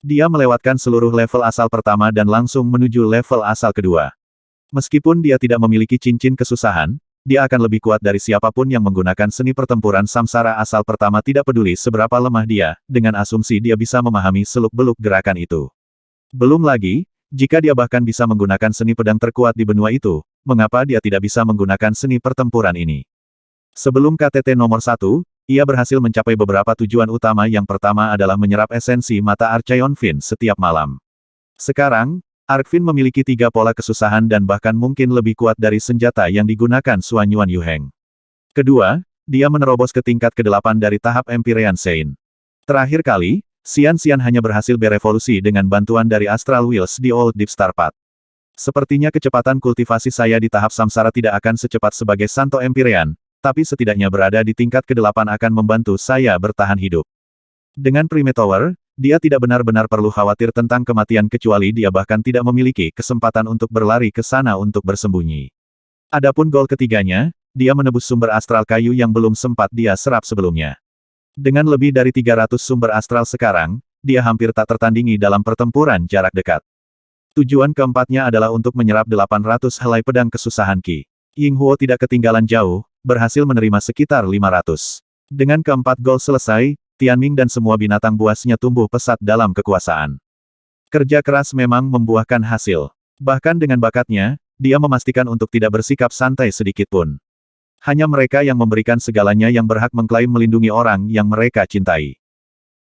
Dia melewatkan seluruh level asal pertama dan langsung menuju level asal kedua. Meskipun dia tidak memiliki cincin kesusahan, dia akan lebih kuat dari siapapun yang menggunakan seni pertempuran samsara asal pertama tidak peduli seberapa lemah dia, dengan asumsi dia bisa memahami seluk-beluk gerakan itu. Belum lagi, jika dia bahkan bisa menggunakan seni pedang terkuat di benua itu, mengapa dia tidak bisa menggunakan seni pertempuran ini? Sebelum KTT nomor 1, ia berhasil mencapai beberapa tujuan utama. Yang pertama adalah menyerap esensi mata Archeon Fin setiap malam. Sekarang, Arcfin memiliki 3 pola kesusahan dan bahkan mungkin lebih kuat dari senjata yang digunakan Xuan Yuan Yuheng. Kedua, dia menerobos ke tingkat ke-8 dari tahap Empyrean Sein. Terakhir kali, Xian hanya berhasil berevolusi dengan bantuan dari Astral Wheels di Old Deep Star Path. Sepertinya kecepatan kultivasi saya di tahap samsara tidak akan secepat sebagai Santo Empyrean, tapi setidaknya berada di tingkat ke-8 akan membantu saya bertahan hidup. Dengan Prime Tower, dia tidak benar-benar perlu khawatir tentang kematian kecuali dia bahkan tidak memiliki kesempatan untuk berlari ke sana untuk bersembunyi. Adapun gol ketiganya, dia menebus sumber astral kayu yang belum sempat dia serap sebelumnya. Dengan lebih dari 300 sumber astral sekarang, dia hampir tak tertandingi dalam pertempuran jarak dekat. Tujuan keempatnya adalah untuk menyerap 800 helai pedang kesusahan Qi. Ying Huo tidak ketinggalan jauh, berhasil menerima sekitar 500. Dengan keempat gol selesai, Tianming dan semua binatang buasnya tumbuh pesat dalam kekuasaan. Kerja keras memang membuahkan hasil. Bahkan dengan bakatnya, dia memastikan untuk tidak bersikap santai sedikit pun. Hanya mereka yang memberikan segalanya yang berhak mengklaim melindungi orang yang mereka cintai.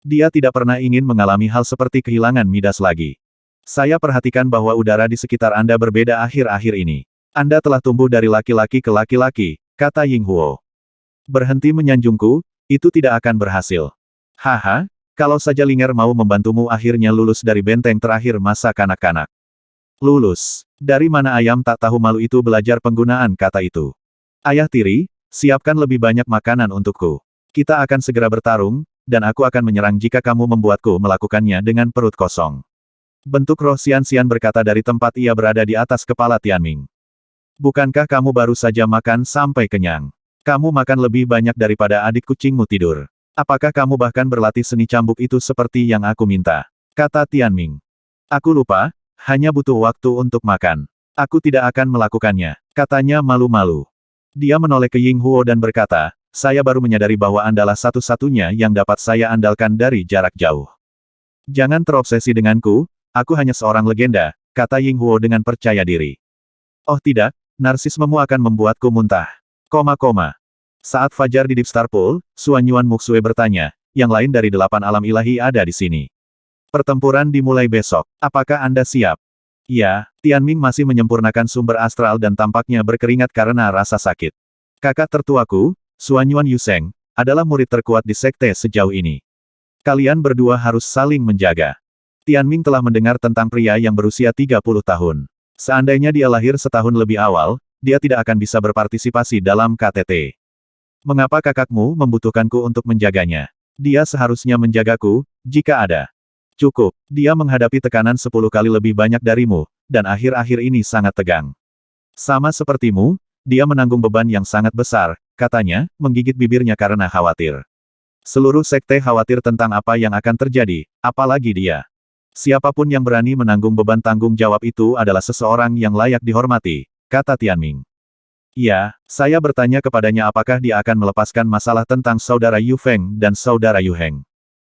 Dia tidak pernah ingin mengalami hal seperti kehilangan Midas lagi. Saya perhatikan bahwa udara di sekitar Anda berbeda akhir-akhir ini. Anda telah tumbuh dari laki-laki ke laki-laki, kata Ying Huo. Berhenti menyanjungku, itu tidak akan berhasil. Haha, kalau saja Linger mau membantumu akhirnya lulus dari benteng terakhir masa kanak-kanak. Lulus. Dari mana ayam tak tahu malu itu belajar penggunaan kata itu? Ayah tiri, siapkan lebih banyak makanan untukku. Kita akan segera bertarung, dan aku akan menyerang jika kamu membuatku melakukannya dengan perut kosong. Bentuk roh Xian-Xian berkata dari tempat ia berada di atas kepala Tianming. Bukankah kamu baru saja makan sampai kenyang? Kamu makan lebih banyak daripada adik kucingmu tidur. Apakah kamu bahkan berlatih seni cambuk itu seperti yang aku minta? Kata Tianming. Aku lupa, hanya butuh waktu untuk makan. Aku tidak akan melakukannya, katanya malu-malu. Dia menoleh ke Ying Huo dan berkata, saya baru menyadari bahwa Andalah satu-satunya yang dapat saya andalkan dari jarak jauh. Jangan terobsesi denganku, aku hanya seorang legenda, kata Ying Huo dengan percaya diri. Oh tidak, narsismemu akan membuatku muntah. Saat fajar di Deep Star Pool, Xuan Yuan Muxue bertanya, yang lain dari 8 alam ilahi ada di sini. Pertempuran dimulai besok, apakah Anda siap? Ya, Tianming masih menyempurnakan sumber astral dan tampaknya berkeringat karena rasa sakit. Kakak tertuaku, Xuan Yuan Yuseng, adalah murid terkuat di sekte sejauh ini. Kalian berdua harus saling menjaga. Tianming telah mendengar tentang pria yang berusia 30 tahun. Seandainya dia lahir setahun lebih awal, dia tidak akan bisa berpartisipasi dalam KTT. Mengapa kakakmu membutuhkanku untuk menjaganya? Dia seharusnya menjagaku, jika ada. Cukup, dia menghadapi tekanan 10 kali lebih banyak darimu, dan akhir-akhir ini sangat tegang. Sama sepertimu, dia menanggung beban yang sangat besar, katanya, menggigit bibirnya karena khawatir. Seluruh sekte khawatir tentang apa yang akan terjadi, apalagi dia. Siapapun yang berani menanggung beban tanggung jawab itu adalah seseorang yang layak dihormati, kata Tianming. Ya, saya bertanya kepadanya apakah dia akan melepaskan masalah tentang saudara Yu Feng dan saudara Yu Heng.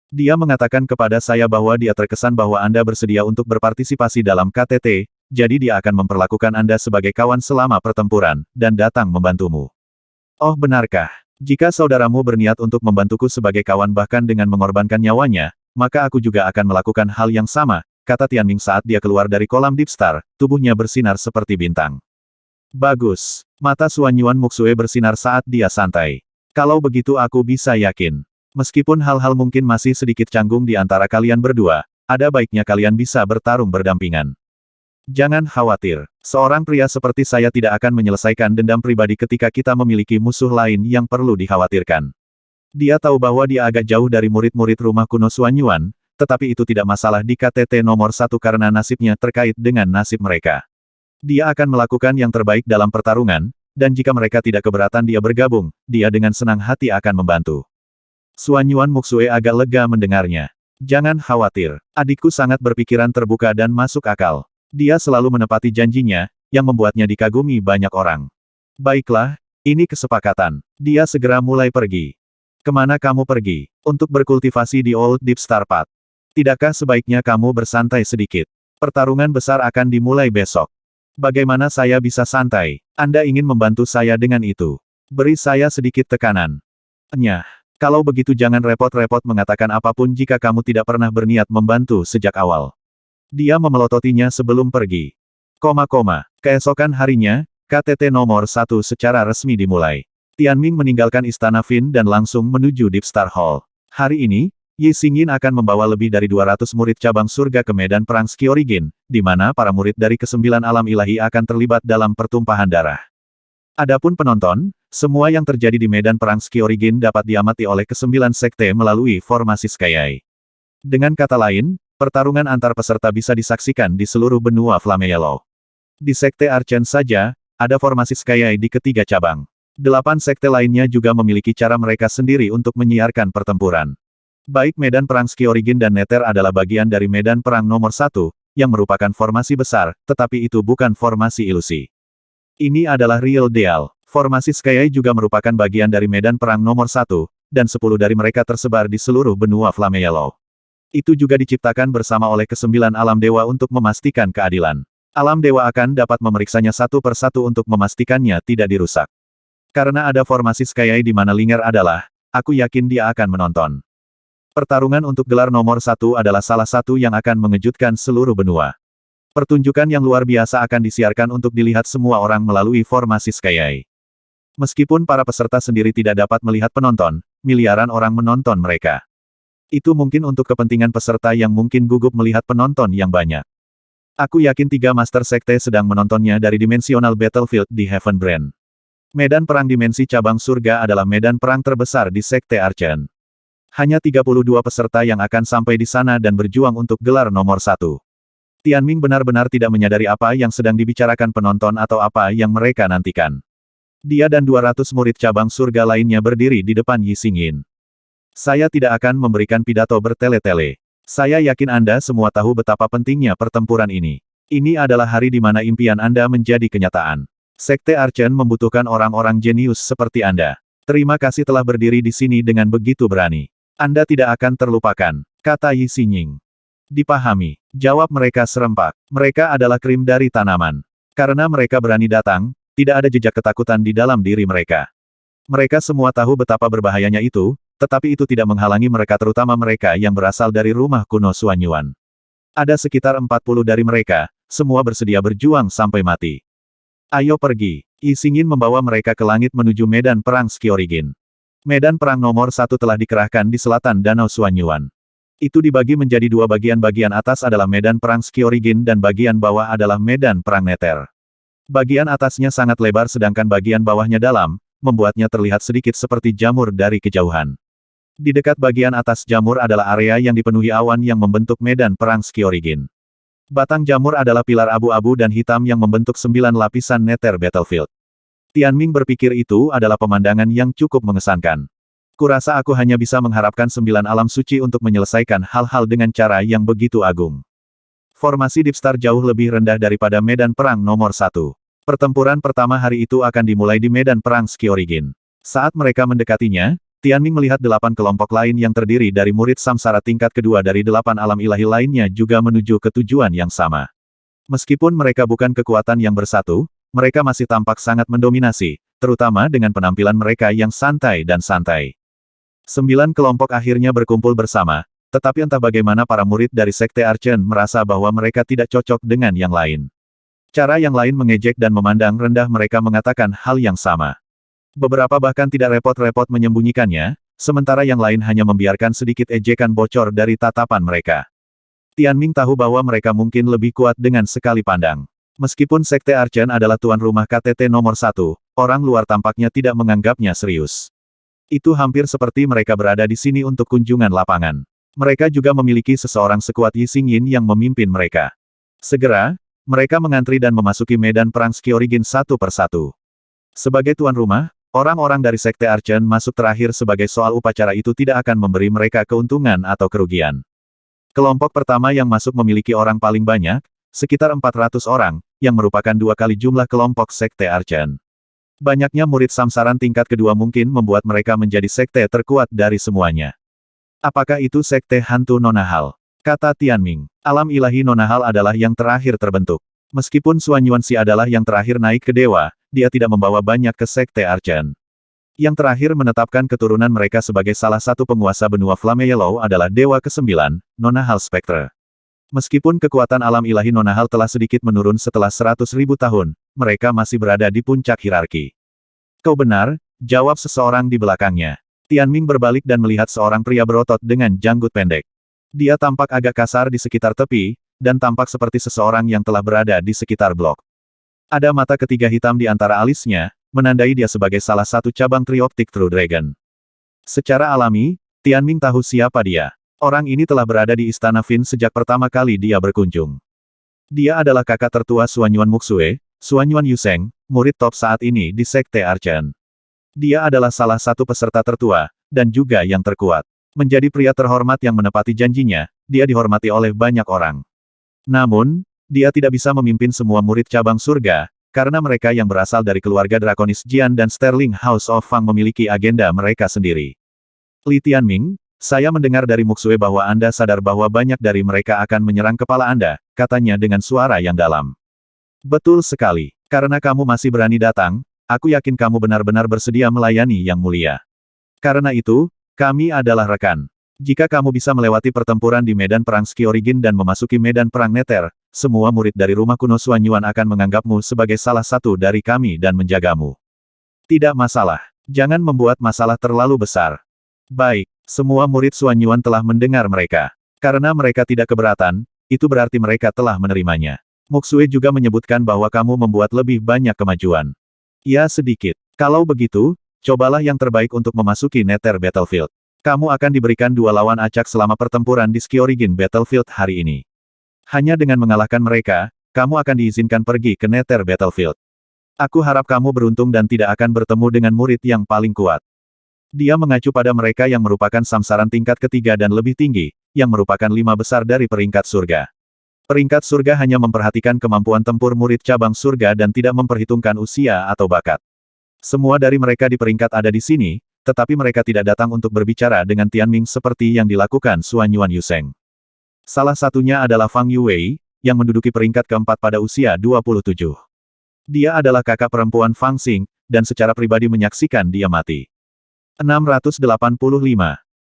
Dia mengatakan kepada saya bahwa dia terkesan bahwa Anda bersedia untuk berpartisipasi dalam KTT, jadi dia akan memperlakukan Anda sebagai kawan selama pertempuran, dan datang membantumu. Oh benarkah? Jika saudaramu berniat untuk membantuku sebagai kawan bahkan dengan mengorbankan nyawanya, maka aku juga akan melakukan hal yang sama, kata Tianming saat dia keluar dari kolam Deep Star, tubuhnya bersinar seperti bintang. Bagus. Mata Xuan Yuan Muxue bersinar saat dia santai. Kalau begitu aku bisa yakin. Meskipun hal-hal mungkin masih sedikit canggung di antara kalian berdua, ada baiknya kalian bisa bertarung berdampingan. Jangan khawatir, seorang pria seperti saya tidak akan menyelesaikan dendam pribadi ketika kita memiliki musuh lain yang perlu dikhawatirkan. Dia tahu bahwa dia agak jauh dari murid-murid rumah kuno Xuan Yuan, tetapi itu tidak masalah di KTT nomor 1 karena nasibnya terkait dengan nasib mereka. Dia akan melakukan yang terbaik dalam pertarungan, dan jika mereka tidak keberatan dia bergabung, dia dengan senang hati akan membantu. Xuan Yuan Muxue agak lega mendengarnya. Jangan khawatir, adikku sangat berpikiran terbuka dan masuk akal. Dia selalu menepati janjinya, yang membuatnya dikagumi banyak orang. Baiklah, ini kesepakatan. Dia segera mulai pergi. Kemana kamu pergi? Untuk berkultivasi di Old Deep Star Path. Tidakkah sebaiknya kamu bersantai sedikit? Pertarungan besar akan dimulai besok. Bagaimana saya bisa santai? Anda ingin membantu saya dengan itu. Beri saya sedikit tekanan. Nyah. Kalau begitu jangan repot-repot mengatakan apapun jika kamu tidak pernah berniat membantu sejak awal. Dia memelototinya sebelum pergi. Keesokan harinya, KTT nomor 1 secara resmi dimulai. Tianming meninggalkan istana Qin dan langsung menuju Deep Star Hall. Hari ini, Yi Xingyin akan membawa lebih dari 200 murid cabang surga ke medan perang Skiorigin, di mana para murid dari ke-9 alam ilahi akan terlibat dalam pertumpahan darah. Adapun penonton, semua yang terjadi di medan perang Skiorigin dapat diamati oleh ke-9 sekte melalui formasi Skyeye. Dengan kata lain, pertarungan antar peserta bisa disaksikan di seluruh benua Flame Yellow. Di sekte Archen saja, ada formasi Skyeye di ketiga cabang. 8 sekte lainnya juga memiliki cara mereka sendiri untuk menyiarkan pertempuran. Baik medan perang Skiorigin dan Nether adalah bagian dari medan perang nomor 1, yang merupakan formasi besar, tetapi itu bukan formasi ilusi. Ini adalah real deal. Formasi Skyeye juga merupakan bagian dari medan perang nomor 1, dan 10 dari mereka tersebar di seluruh benua Flame Yellow. Itu juga diciptakan bersama oleh ke-9 alam dewa untuk memastikan keadilan. Alam dewa akan dapat memeriksanya satu persatu untuk memastikannya tidak dirusak. Karena ada formasi Skyeye di mana Linger adalah, aku yakin dia akan menonton. Pertarungan untuk gelar nomor 1 adalah salah satu yang akan mengejutkan seluruh benua. Pertunjukan yang luar biasa akan disiarkan untuk dilihat semua orang melalui formasi Skyeye. Meskipun para peserta sendiri tidak dapat melihat penonton, miliaran orang menonton mereka. Itu mungkin untuk kepentingan peserta yang mungkin gugup melihat penonton yang banyak. Aku yakin 3 Master Sekte sedang menontonnya dari Dimensional Battlefield di Heaven Brand. Medan perang dimensi cabang surga adalah medan perang terbesar di Sekte Archen. Hanya 32 peserta yang akan sampai di sana dan berjuang untuk gelar nomor 1. Tianming benar-benar tidak menyadari apa yang sedang dibicarakan penonton atau apa yang mereka nantikan. Dia dan 200 murid cabang surga lainnya berdiri di depan Yi Xingyin. Saya tidak akan memberikan pidato bertele-tele. Saya yakin Anda semua tahu betapa pentingnya pertempuran ini. Ini adalah hari di mana impian Anda menjadi kenyataan. Sekte Archen membutuhkan orang-orang jenius seperti Anda. Terima kasih telah berdiri di sini dengan begitu berani. Anda tidak akan terlupakan, kata Yi Xingyin. Dipahami, jawab mereka serempak. Mereka adalah krim dari tanaman. Karena mereka berani datang, tidak ada jejak ketakutan di dalam diri mereka. Mereka semua tahu betapa berbahayanya itu, tetapi itu tidak menghalangi mereka, terutama mereka yang berasal dari rumah kuno Suanyuan. Ada sekitar 40 dari mereka, semua bersedia berjuang sampai mati. Ayo pergi. Yi Xingyin membawa mereka ke langit menuju medan perang Skyorigin. Medan perang nomor 1 telah dikerahkan di selatan Danau Suanyuan. Itu dibagi menjadi 2 bagian. Bagian atas adalah medan perang Skyorigin dan bagian bawah adalah medan perang Nether. Bagian atasnya sangat lebar sedangkan bagian bawahnya dalam, membuatnya terlihat sedikit seperti jamur dari kejauhan. Di dekat bagian atas jamur adalah area yang dipenuhi awan yang membentuk medan perang Skyorigin. Batang jamur adalah pilar abu-abu dan hitam yang membentuk 9 lapisan Nether Battlefield. Tianming berpikir itu adalah pemandangan yang cukup mengesankan. Kurasa aku hanya bisa mengharapkan 9 alam suci untuk menyelesaikan hal-hal dengan cara yang begitu agung. Formasi Deep Star jauh lebih rendah daripada medan perang nomor 1. Pertempuran pertama hari itu akan dimulai di medan perang Skyorigin. Saat mereka mendekatinya, Tianming melihat 8 kelompok lain yang terdiri dari murid samsara tingkat kedua dari 8 alam ilahi lainnya juga menuju ke tujuan yang sama. Meskipun mereka bukan kekuatan yang bersatu, mereka masih tampak sangat mendominasi, terutama dengan penampilan mereka yang santai dan santai. 9 kelompok akhirnya berkumpul bersama, tetapi entah bagaimana para murid dari Sekte Archen merasa bahwa mereka tidak cocok dengan yang lain. Cara yang lain mengejek dan memandang rendah mereka mengatakan hal yang sama. Beberapa bahkan tidak repot-repot menyembunyikannya, sementara yang lain hanya membiarkan sedikit ejekan bocor dari tatapan mereka. Tianming tahu bahwa mereka mungkin lebih kuat dengan sekali pandang. Meskipun Sekte Archen adalah tuan rumah KTT nomor 1, orang luar tampaknya tidak menganggapnya serius. Itu hampir seperti mereka berada di sini untuk kunjungan lapangan. Mereka juga memiliki seseorang sekuat Yi Xingyin yang memimpin mereka. Segera, mereka mengantri dan memasuki medan perang Skyorigin satu persatu. Sebagai tuan rumah, orang-orang dari Sekte Archen masuk terakhir sebagai soal upacara itu tidak akan memberi mereka keuntungan atau kerugian. Kelompok pertama yang masuk memiliki orang paling banyak, sekitar 400 orang, yang merupakan 2 kali jumlah kelompok Sekte Archen. Banyaknya murid samsaran tingkat kedua mungkin membuat mereka menjadi sekte terkuat dari semuanya. Apakah itu Sekte Hantu Nonahal? Kata Tianming. Alam ilahi Nonahal adalah yang terakhir terbentuk. Meskipun Suanyuansi adalah yang terakhir naik ke dewa, dia tidak membawa banyak ke Sekte Archen. Yang terakhir menetapkan keturunan mereka sebagai salah satu penguasa benua Flame Yellow adalah Dewa ke-9, Nonahal Spectre. Meskipun kekuatan alam ilahi Nonahal telah sedikit menurun setelah 100.000 tahun, mereka masih berada di puncak hierarki. Kau benar, jawab seseorang di belakangnya. Tianming berbalik dan melihat seorang pria berotot dengan janggut pendek. Dia tampak agak kasar di sekitar tepi, dan tampak seperti seseorang yang telah berada di sekitar blok. Ada mata ketiga hitam di antara alisnya, menandai dia sebagai salah satu cabang Trioptic True Dragon. Secara alami, Tianming tahu siapa dia. Orang ini telah berada di Istana Fin sejak pertama kali dia berkunjung. Dia adalah kakak tertua Suanyuan Muxue, Suanyuan Yuseng, murid top saat ini di Sekte Archen. Dia adalah salah satu peserta tertua, dan juga yang terkuat. Menjadi pria terhormat yang menepati janjinya, dia dihormati oleh banyak orang. Namun, dia tidak bisa memimpin semua murid cabang surga, karena mereka yang berasal dari keluarga Draconis Jian dan Sterling House of Fang memiliki agenda mereka sendiri. Li Tianming, saya mendengar dari Muxue bahwa Anda sadar bahwa banyak dari mereka akan menyerang kepala Anda, katanya dengan suara yang dalam. Betul sekali. Karena kamu masih berani datang, aku yakin kamu benar-benar bersedia melayani Yang Mulia. Karena itu, kami adalah rekan. Jika kamu bisa melewati pertempuran di medan perang Skyorigin dan memasuki medan perang Nether, semua murid dari rumah kuno Suanyuan akan menganggapmu sebagai salah satu dari kami dan menjagamu. Tidak masalah. Jangan membuat masalah terlalu besar. Baik, semua murid Suanyuan telah mendengar mereka. Karena mereka tidak keberatan, itu berarti mereka telah menerimanya. Muxue juga menyebutkan bahwa kamu membuat lebih banyak kemajuan. Ya sedikit. Kalau begitu, cobalah yang terbaik untuk memasuki Nether Battlefield. Kamu akan diberikan 2 lawan acak selama pertempuran di Skyorigin Battlefield hari ini. Hanya dengan mengalahkan mereka, kamu akan diizinkan pergi ke Nether Battlefield. Aku harap kamu beruntung dan tidak akan bertemu dengan murid yang paling kuat. Dia mengacu pada mereka yang merupakan samsaran tingkat ketiga dan lebih tinggi, yang merupakan 5 besar dari peringkat surga. Peringkat surga hanya memperhatikan kemampuan tempur murid cabang surga dan tidak memperhitungkan usia atau bakat. Semua dari mereka di peringkat ada di sini, tetapi mereka tidak datang untuk berbicara dengan Tianming seperti yang dilakukan Suanyuan Yuseng. Salah satunya adalah Fang Yuwei, yang menduduki peringkat keempat pada usia 27. Dia adalah kakak perempuan Fang Xing, dan secara pribadi menyaksikan dia mati. 685.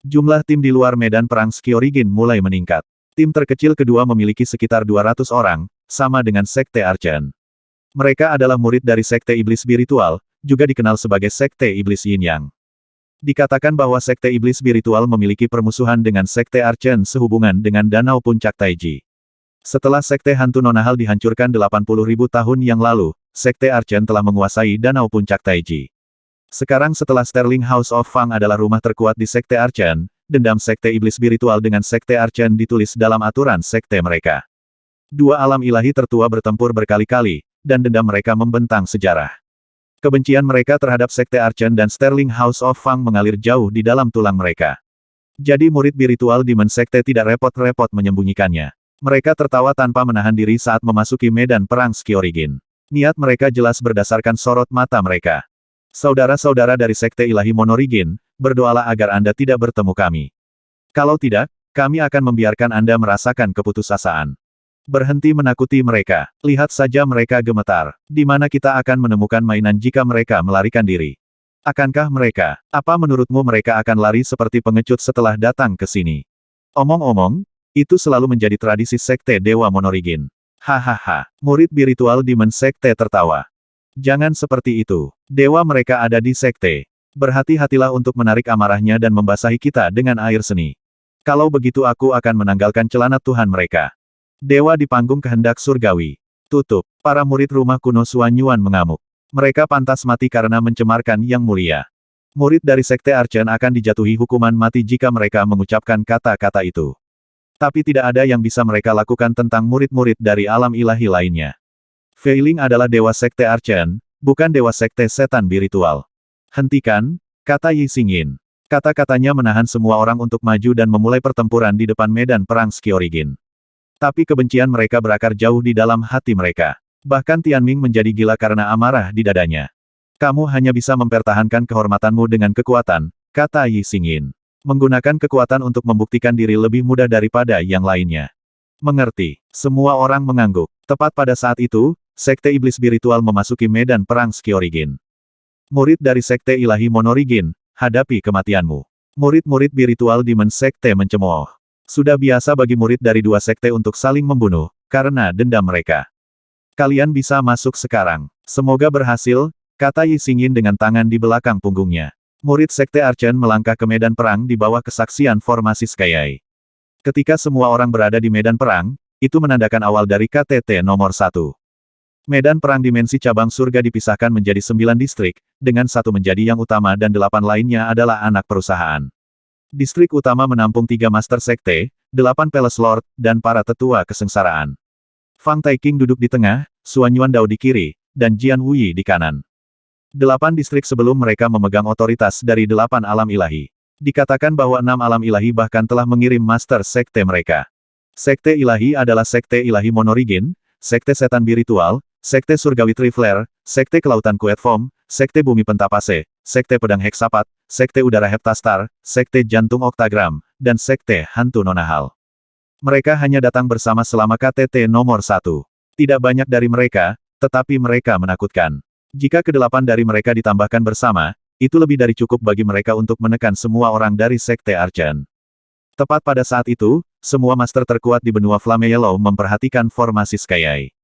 Jumlah tim di luar medan perang Skyorigin mulai meningkat. Tim terkecil kedua memiliki sekitar 200 orang, sama dengan Sekte Archen. Mereka adalah murid dari Sekte Iblis Spiritual, juga dikenal sebagai Sekte Iblis Yin Yang. Dikatakan bahwa Sekte Iblis Spiritual memiliki permusuhan dengan Sekte Archen sehubungan dengan Danau Puncak Taiji. Setelah Sekte Hantu Nonahal dihancurkan 80.000 tahun yang lalu, Sekte Archen telah menguasai Danau Puncak Taiji. Sekarang setelah Sterling House of Fang adalah rumah terkuat di Sekte Archen, dendam Sekte Iblis Spiritual dengan Sekte Archen ditulis dalam aturan sekte mereka. 2 alam ilahi tertua bertempur berkali-kali, dan dendam mereka membentang sejarah. Kebencian mereka terhadap Sekte Archen dan Sterling House of Fang mengalir jauh di dalam tulang mereka. Jadi murid spiritual Demon Sekte tidak repot-repot menyembunyikannya. Mereka tertawa tanpa menahan diri saat memasuki medan perang Skyorigin. Niat mereka jelas berdasarkan sorot mata mereka. Saudara-saudara dari Sekte Ilahi Monorigin, berdoalah agar Anda tidak bertemu kami. Kalau tidak, kami akan membiarkan Anda merasakan keputusasaan. Berhenti menakuti mereka. Lihat saja mereka gemetar. Di mana kita akan menemukan mainan jika mereka melarikan diri? Akankah mereka? Apa menurutmu mereka akan lari seperti pengecut setelah datang ke sini? Omong-omong, itu selalu menjadi tradisi Sekte Dewa Monorigin. Hahaha. Murid spiritual Demon Sekte tertawa. Jangan seperti itu. Dewa mereka ada di sekte. Berhati-hatilah untuk menarik amarahnya dan membasahi kita dengan air seni. Kalau begitu aku akan menanggalkan celana Tuhan mereka. Dewa di panggung kehendak surgawi. Tutup. Para murid rumah kuno Suanyuan mengamuk. Mereka pantas mati karena mencemarkan yang mulia. Murid dari Sekte Archen akan dijatuhi hukuman mati jika mereka mengucapkan kata-kata itu. Tapi tidak ada yang bisa mereka lakukan tentang murid-murid dari alam ilahi lainnya. Feiling adalah dewa Sekte Archen, bukan dewa Sekte Setan Spiritual. Hentikan, kata Yi Xingyin. Kata-katanya menahan semua orang untuk maju dan memulai pertempuran di depan medan perang Skyorigin. Tapi kebencian mereka berakar jauh di dalam hati mereka. Bahkan Tianming menjadi gila karena amarah di dadanya. Kamu hanya bisa mempertahankan kehormatanmu dengan kekuatan, kata Yi Xingyin. Menggunakan kekuatan untuk membuktikan diri lebih mudah daripada yang lainnya. Mengerti. Semua orang mengangguk. Tepat pada saat itu, Sekte Iblis Spiritual memasuki medan perang Skyorigin. Murid dari Sekte Ilahi Monorigin, hadapi kematianmu. Murid-murid spiritual Demon Sekte mencemooh. Sudah biasa bagi murid dari 2 sekte untuk saling membunuh, karena dendam mereka. Kalian bisa masuk sekarang. Semoga berhasil, kata Yi Xingyin dengan tangan di belakang punggungnya. Murid Sekte Archen melangkah ke medan perang di bawah kesaksian formasi Skyai. Ketika semua orang berada di medan perang, itu menandakan awal dari KTT nomor 1. Medan perang dimensi cabang surga dipisahkan menjadi 9 distrik, dengan 1 menjadi yang utama dan 8 lainnya adalah anak perusahaan. Distrik utama menampung 3 Master Sekte, 8 Palace Lord, dan para tetua kesengsaraan. Fang Taiking duduk di tengah, Suanyuan Dao di kiri, dan Jian Wuyi di kanan. 8 distrik sebelum mereka memegang otoritas dari 8 alam ilahi. Dikatakan bahwa 6 alam ilahi bahkan telah mengirim Master Sekte mereka. Sekte ilahi adalah Sekte Ilahi Monorigin, Sekte Setan Spiritual, Sekte Surgawi Trifler, Sekte Kelautan Kuetfom, Sekte Bumi Pentapase, Sekte Pedang Heksapat, Sekte Udara Heptastar, Sekte Jantung Oktagram, dan Sekte Hantu Nonahal. Mereka hanya datang bersama selama KTT nomor 1. Tidak banyak dari mereka, tetapi mereka menakutkan. Jika ke-8 dari mereka ditambahkan bersama, itu lebih dari cukup bagi mereka untuk menekan semua orang dari Sekte Archen. Tepat pada saat itu, semua master terkuat di benua Flame Yellow memperhatikan formasi Skyai.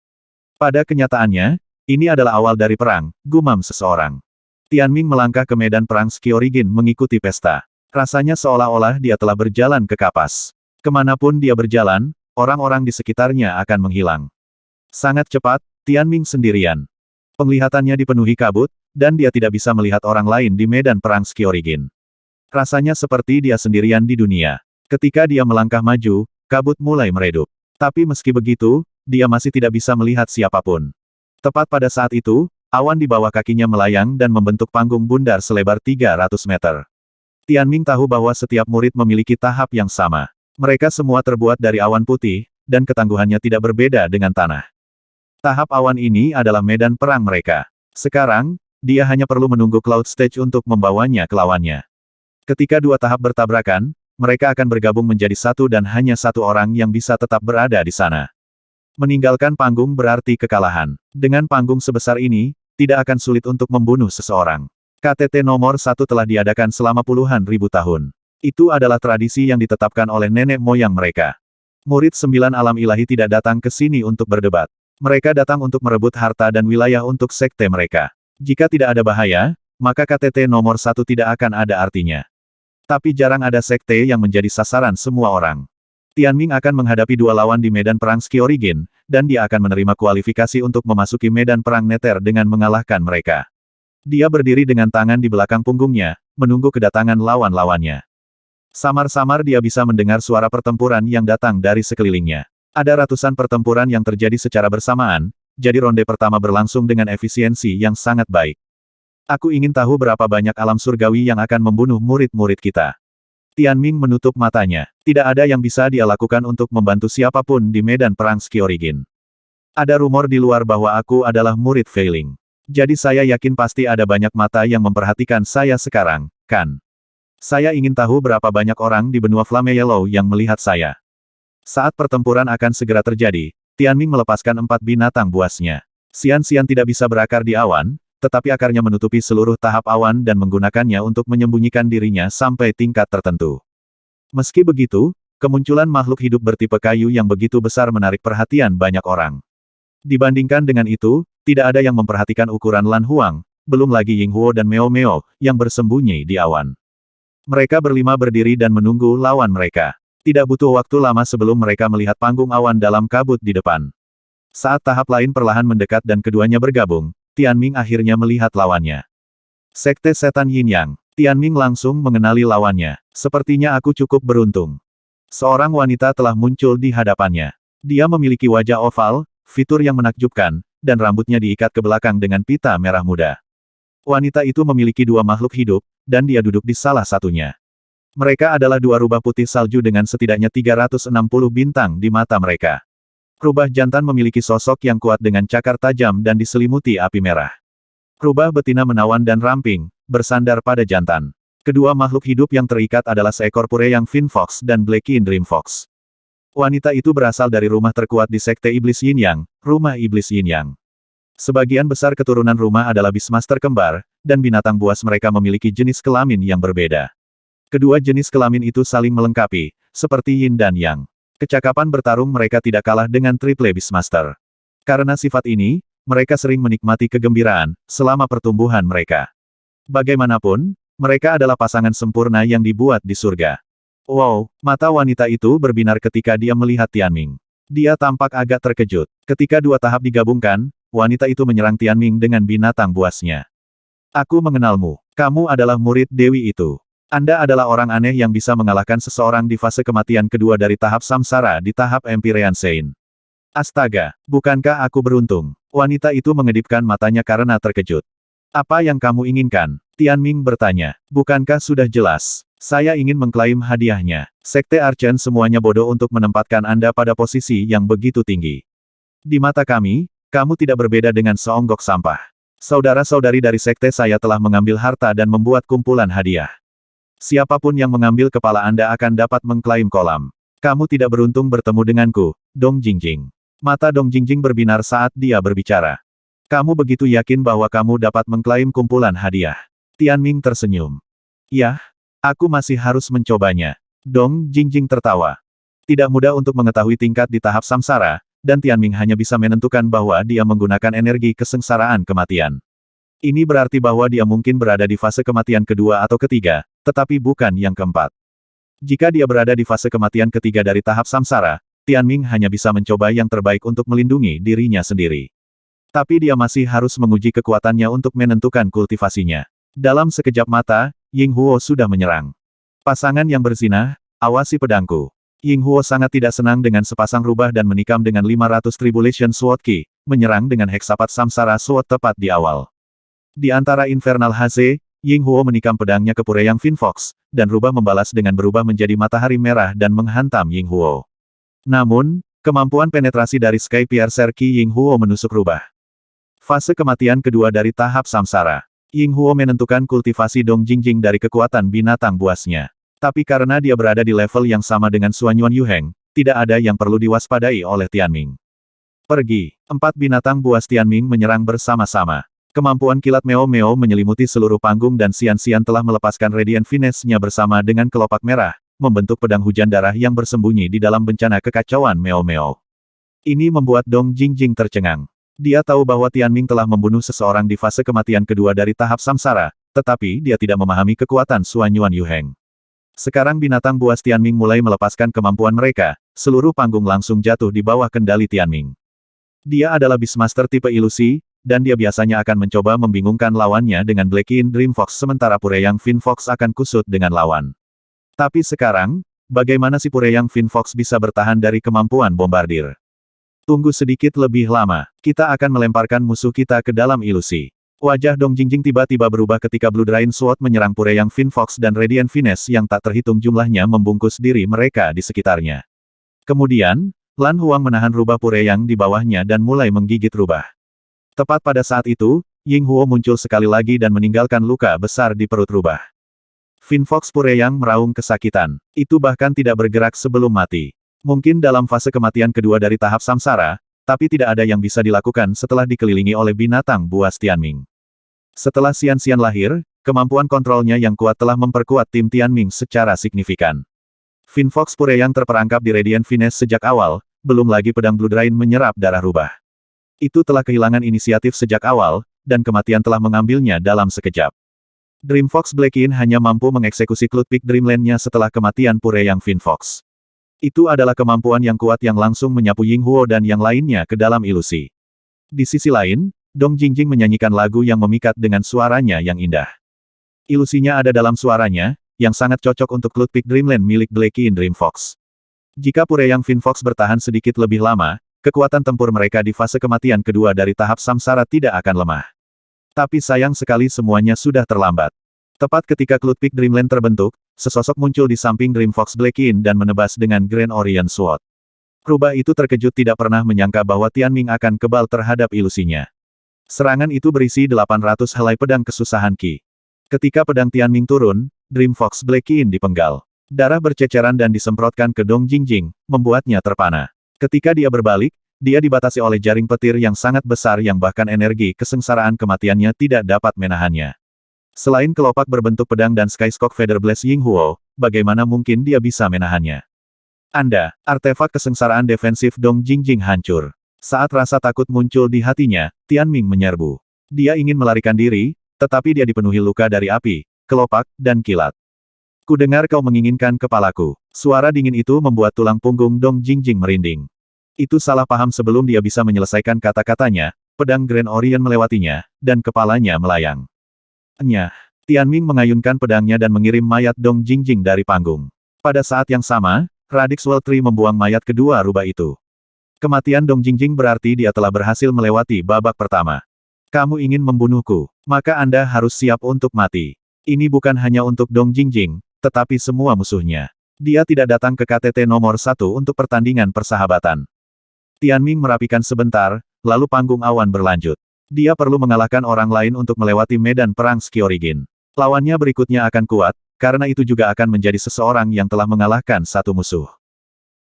Pada kenyataannya, ini adalah awal dari perang, gumam seseorang. Tianming melangkah ke medan perang Skyorigin mengikuti pesta. Rasanya seolah-olah dia telah berjalan ke kapas. Kemanapun dia berjalan, orang-orang di sekitarnya akan menghilang. Sangat cepat, Tianming sendirian. Penglihatannya dipenuhi kabut, dan dia tidak bisa melihat orang lain di medan perang Skyorigin. Rasanya seperti dia sendirian di dunia. Ketika dia melangkah maju, kabut mulai meredup. Tapi meski begitu, dia masih tidak bisa melihat siapapun. Tepat pada saat itu, awan di bawah kakinya melayang dan membentuk panggung bundar selebar 300 meter. Tianming tahu bahwa setiap murid memiliki tahap yang sama. Mereka semua terbuat dari awan putih, dan ketangguhannya tidak berbeda dengan tanah. Tahap awan ini adalah medan perang mereka. Sekarang, dia hanya perlu menunggu Cloud Stage untuk membawanya ke lawannya. Ketika dua tahap bertabrakan, mereka akan bergabung menjadi satu dan hanya satu orang yang bisa tetap berada di sana. Meninggalkan panggung berarti kekalahan. Dengan panggung sebesar ini, tidak akan sulit untuk membunuh seseorang. KTT nomor 1 telah diadakan selama puluhan ribu tahun. Itu adalah tradisi yang ditetapkan oleh nenek moyang mereka. Murid 9 alam ilahi tidak datang ke sini untuk berdebat. Mereka datang untuk merebut harta dan wilayah untuk sekte mereka. Jika tidak ada bahaya, maka KTT nomor 1 tidak akan ada artinya. Tapi jarang ada sekte yang menjadi sasaran semua orang. Tianming akan menghadapi dua lawan di medan perang Skyorigin, dan dia akan menerima kualifikasi untuk memasuki medan perang Nether dengan mengalahkan mereka. Dia berdiri dengan tangan di belakang punggungnya, menunggu kedatangan lawan-lawannya. Samar-samar dia bisa mendengar suara pertempuran yang datang dari sekelilingnya. Ada ratusan pertempuran yang terjadi secara bersamaan, jadi ronde pertama berlangsung dengan efisiensi yang sangat baik. Aku ingin tahu berapa banyak alam surgawi yang akan membunuh murid-murid kita. Tianming menutup matanya. Tidak ada yang bisa dia lakukan untuk membantu siapapun di medan perang Skyorigin. Ada rumor di luar bahwa aku adalah murid failing. Jadi saya yakin pasti ada banyak mata yang memperhatikan saya sekarang, kan? Saya ingin tahu berapa banyak orang di benua Flame Yellow yang melihat saya. Saat pertempuran akan segera terjadi, Tianming melepaskan 4 binatang buasnya. Xian-Xian tidak bisa berakar di awan, tetapi akarnya menutupi seluruh tahap awan dan menggunakannya untuk menyembunyikan dirinya sampai tingkat tertentu. Meski begitu, kemunculan makhluk hidup bertipe kayu yang begitu besar menarik perhatian banyak orang. Dibandingkan dengan itu, tidak ada yang memperhatikan ukuran Lan Huang, belum lagi Ying Huo dan Meo Meo, yang bersembunyi di awan. Mereka berlima berdiri dan menunggu lawan mereka. Tidak butuh waktu lama sebelum mereka melihat panggung awan dalam kabut di depan. Saat tahap lain perlahan mendekat dan keduanya bergabung, Tianming akhirnya melihat lawannya. Sekte Setan Yin Yang. Tianming langsung mengenali lawannya. Sepertinya aku cukup beruntung. Seorang wanita telah muncul di hadapannya. Dia memiliki wajah oval, fitur yang menakjubkan, dan rambutnya diikat ke belakang dengan pita merah muda. Wanita itu memiliki dua makhluk hidup, dan dia duduk di salah satunya. Mereka adalah dua rubah putih salju dengan setidaknya 360 bintang di mata mereka. Rubah jantan memiliki sosok yang kuat dengan cakar tajam dan diselimuti api merah. Rubah betina menawan dan ramping, bersandar pada jantan. Kedua makhluk hidup yang terikat adalah seekor pure yang Fin Fox dan Blackie Dream Fox. Wanita itu berasal dari rumah terkuat di Sekte Iblis Yin Yang, Rumah Iblis Yin Yang. Sebagian besar keturunan rumah adalah Beastmaster kembar, dan binatang buas mereka memiliki jenis kelamin yang berbeda. Kedua jenis kelamin itu saling melengkapi, seperti Yin dan Yang. Kecakapan bertarung mereka tidak kalah dengan Triple Beastmaster. Karena sifat ini, mereka sering menikmati kegembiraan, selama pertumbuhan mereka. Bagaimanapun, mereka adalah pasangan sempurna yang dibuat di surga. Wow, mata wanita itu berbinar ketika dia melihat Tianming. Dia tampak agak terkejut. Ketika dua tahap digabungkan, wanita itu menyerang Tianming dengan binatang buasnya. Aku mengenalmu. Kamu adalah murid Dewi itu. Anda adalah orang aneh yang bisa mengalahkan seseorang di fase kematian kedua dari tahap samsara di tahap Empyrean Saint. Astaga, bukankah aku beruntung? Wanita itu mengedipkan matanya karena terkejut. Apa yang kamu inginkan? Tianming bertanya. Bukankah sudah jelas? Saya ingin mengklaim hadiahnya. Sekte Archen semuanya bodoh untuk menempatkan Anda pada posisi yang begitu tinggi. Di mata kami, kamu tidak berbeda dengan seonggok sampah. Saudara-saudari dari sekte saya telah mengambil harta dan membuat kumpulan hadiah. Siapapun yang mengambil kepala Anda akan dapat mengklaim kolam. Kamu tidak beruntung bertemu denganku, Dong Jingjing. Mata Dong Jingjing berbinar saat dia berbicara. Kamu begitu yakin bahwa kamu dapat mengklaim kumpulan hadiah. Tianming tersenyum. Yah, aku masih harus mencobanya. Dong Jingjing tertawa. Tidak mudah untuk mengetahui tingkat di tahap samsara, dan Tianming hanya bisa menentukan bahwa dia menggunakan energi kesengsaraan kematian. Ini berarti bahwa dia mungkin berada di fase kematian kedua atau ketiga, tetapi bukan yang keempat. Jika dia berada di fase kematian ketiga dari tahap samsara, Tianming hanya bisa mencoba yang terbaik untuk melindungi dirinya sendiri. Tapi dia masih harus menguji kekuatannya untuk menentukan kultivasinya. Dalam sekejap mata, Ying Huo sudah menyerang. Pasangan yang berzina, awasi pedangku. Ying Huo sangat tidak senang dengan sepasang rubah dan menikam dengan 500 Tribulation Sword Ki, menyerang dengan heksapat Samsara Sword tepat di awal. Di antara Infernal Haze, Ying Huo menikam pedangnya ke Pureyang Finfox, dan rubah membalas dengan berubah menjadi matahari merah dan menghantam Ying Huo. Namun, kemampuan penetrasi dari Sky Piercer Ki Ying Huo menusuk rubah. Fase kematian kedua dari tahap Samsara. Ying Huo menentukan kultivasi Dong Jingjing dari kekuatan binatang buasnya. Tapi karena dia berada di level yang sama dengan Suanyuan Yuheng, tidak ada yang perlu diwaspadai oleh Tianming. Pergi. 4 binatang buas Tianming menyerang bersama-sama. Kemampuan kilat Meo Meo menyelimuti seluruh panggung dan Xian Xian telah melepaskan Radiant Finesse-nya bersama dengan kelopak merah, membentuk pedang hujan darah yang bersembunyi di dalam bencana kekacauan Meo Meo. Ini membuat Dong Jingjing tercengang. Dia tahu bahwa Tianming telah membunuh seseorang di fase kematian kedua dari tahap samsara, tetapi dia tidak memahami kekuatan Suanyuan Yuheng. Sekarang binatang buas Tianming mulai melepaskan kemampuan mereka, seluruh panggung langsung jatuh di bawah kendali Tianming. Dia adalah Beastmaster tipe ilusi, dan dia biasanya akan mencoba membingungkan lawannya dengan Blackin Dream Fox sementara Pureyang Finfox akan kusut dengan lawan. Tapi sekarang, bagaimana si Pureyang Finfox bisa bertahan dari kemampuan bombardir? Tunggu sedikit lebih lama, kita akan melemparkan musuh kita ke dalam ilusi. Wajah Dong Jingjing tiba-tiba berubah ketika Blood Rain Sword menyerang Pureyang Finfox dan Radiant Finesse yang tak terhitung jumlahnya membungkus diri mereka di sekitarnya. Kemudian, Lan Huang menahan rubah Pureyang di bawahnya dan mulai menggigit rubah. Tepat pada saat itu, Ying Huo muncul sekali lagi dan meninggalkan luka besar di perut rubah. Finfox Pureyang meraung kesakitan. Itu bahkan tidak bergerak sebelum mati. Mungkin dalam fase kematian kedua dari tahap samsara, tapi tidak ada yang bisa dilakukan setelah dikelilingi oleh binatang buas Tianming. Setelah Xian Xian lahir, kemampuan kontrolnya yang kuat telah memperkuat tim Tianming secara signifikan. Finfox Pureyang terperangkap di Radiant Finesse sejak awal, belum lagi pedang Blood Rain menyerap darah rubah. Itu telah kehilangan inisiatif sejak awal, dan kematian telah mengambilnya dalam sekejap. Dream Fox Blackin hanya mampu mengeksekusi Cloud Peak Dreamland-nya setelah kematian Pureyang Finfox. Itu adalah kemampuan yang kuat yang langsung menyapu Ying Huo dan yang lainnya ke dalam ilusi. Di sisi lain, Dong Jingjing menyanyikan lagu yang memikat dengan suaranya yang indah. Ilusinya ada dalam suaranya, yang sangat cocok untuk Cloud Peak Dreamland milik Blackin Dream Fox. Jika Pureyang Finfox bertahan sedikit lebih lama, kekuatan tempur mereka di fase kematian kedua dari tahap samsara tidak akan lemah. Tapi sayang sekali semuanya sudah terlambat. Tepat ketika Cloud Peak Dreamland terbentuk, sesosok muncul di samping Dream Fox Blackin dan menebas dengan Grand Orient Sword. Rubah itu terkejut tidak pernah menyangka bahwa Tianming akan kebal terhadap ilusinya. Serangan itu berisi 800 helai pedang kesusahan Ki. Ketika pedang Tianming turun, Dream Fox Blackin dipenggal. Darah berceceran dan disemprotkan ke Dong Jingjing, membuatnya terpana. Ketika dia berbalik, dia dibatasi oleh jaring petir yang sangat besar yang bahkan energi kesengsaraan kematiannya tidak dapat menahannya. Selain kelopak berbentuk pedang dan Skyscock Feather Blast Ying Huo, bagaimana mungkin dia bisa menahannya? Artefak kesengsaraan defensif Dong Jingjing hancur. Saat rasa takut muncul di hatinya, Tianming menyerbu. Dia ingin melarikan diri, tetapi dia dipenuhi luka dari api, kelopak, dan kilat. Kudengar kau menginginkan kepalaku. Suara dingin itu membuat tulang punggung Dong Jingjing merinding. Itu salah paham sebelum dia bisa menyelesaikan kata-katanya, pedang Grand Orient melewatinya, dan kepalanya melayang. Tianming mengayunkan pedangnya dan mengirim mayat Dong Jingjing dari panggung. Pada saat yang sama, Radix World Tree membuang mayat kedua rubah itu. Kematian Dong Jingjing berarti dia telah berhasil melewati babak pertama. Kamu ingin membunuhku, maka Anda harus siap untuk mati. Ini bukan hanya untuk Dong Jingjing, tetapi semua musuhnya. Dia tidak datang ke KTT nomor 1 untuk pertandingan persahabatan. Tianming merapikan sebentar, lalu panggung awan berlanjut. Dia perlu mengalahkan orang lain untuk melewati medan perang Skyorigin. Lawannya berikutnya akan kuat, karena itu juga akan menjadi seseorang yang telah mengalahkan satu musuh.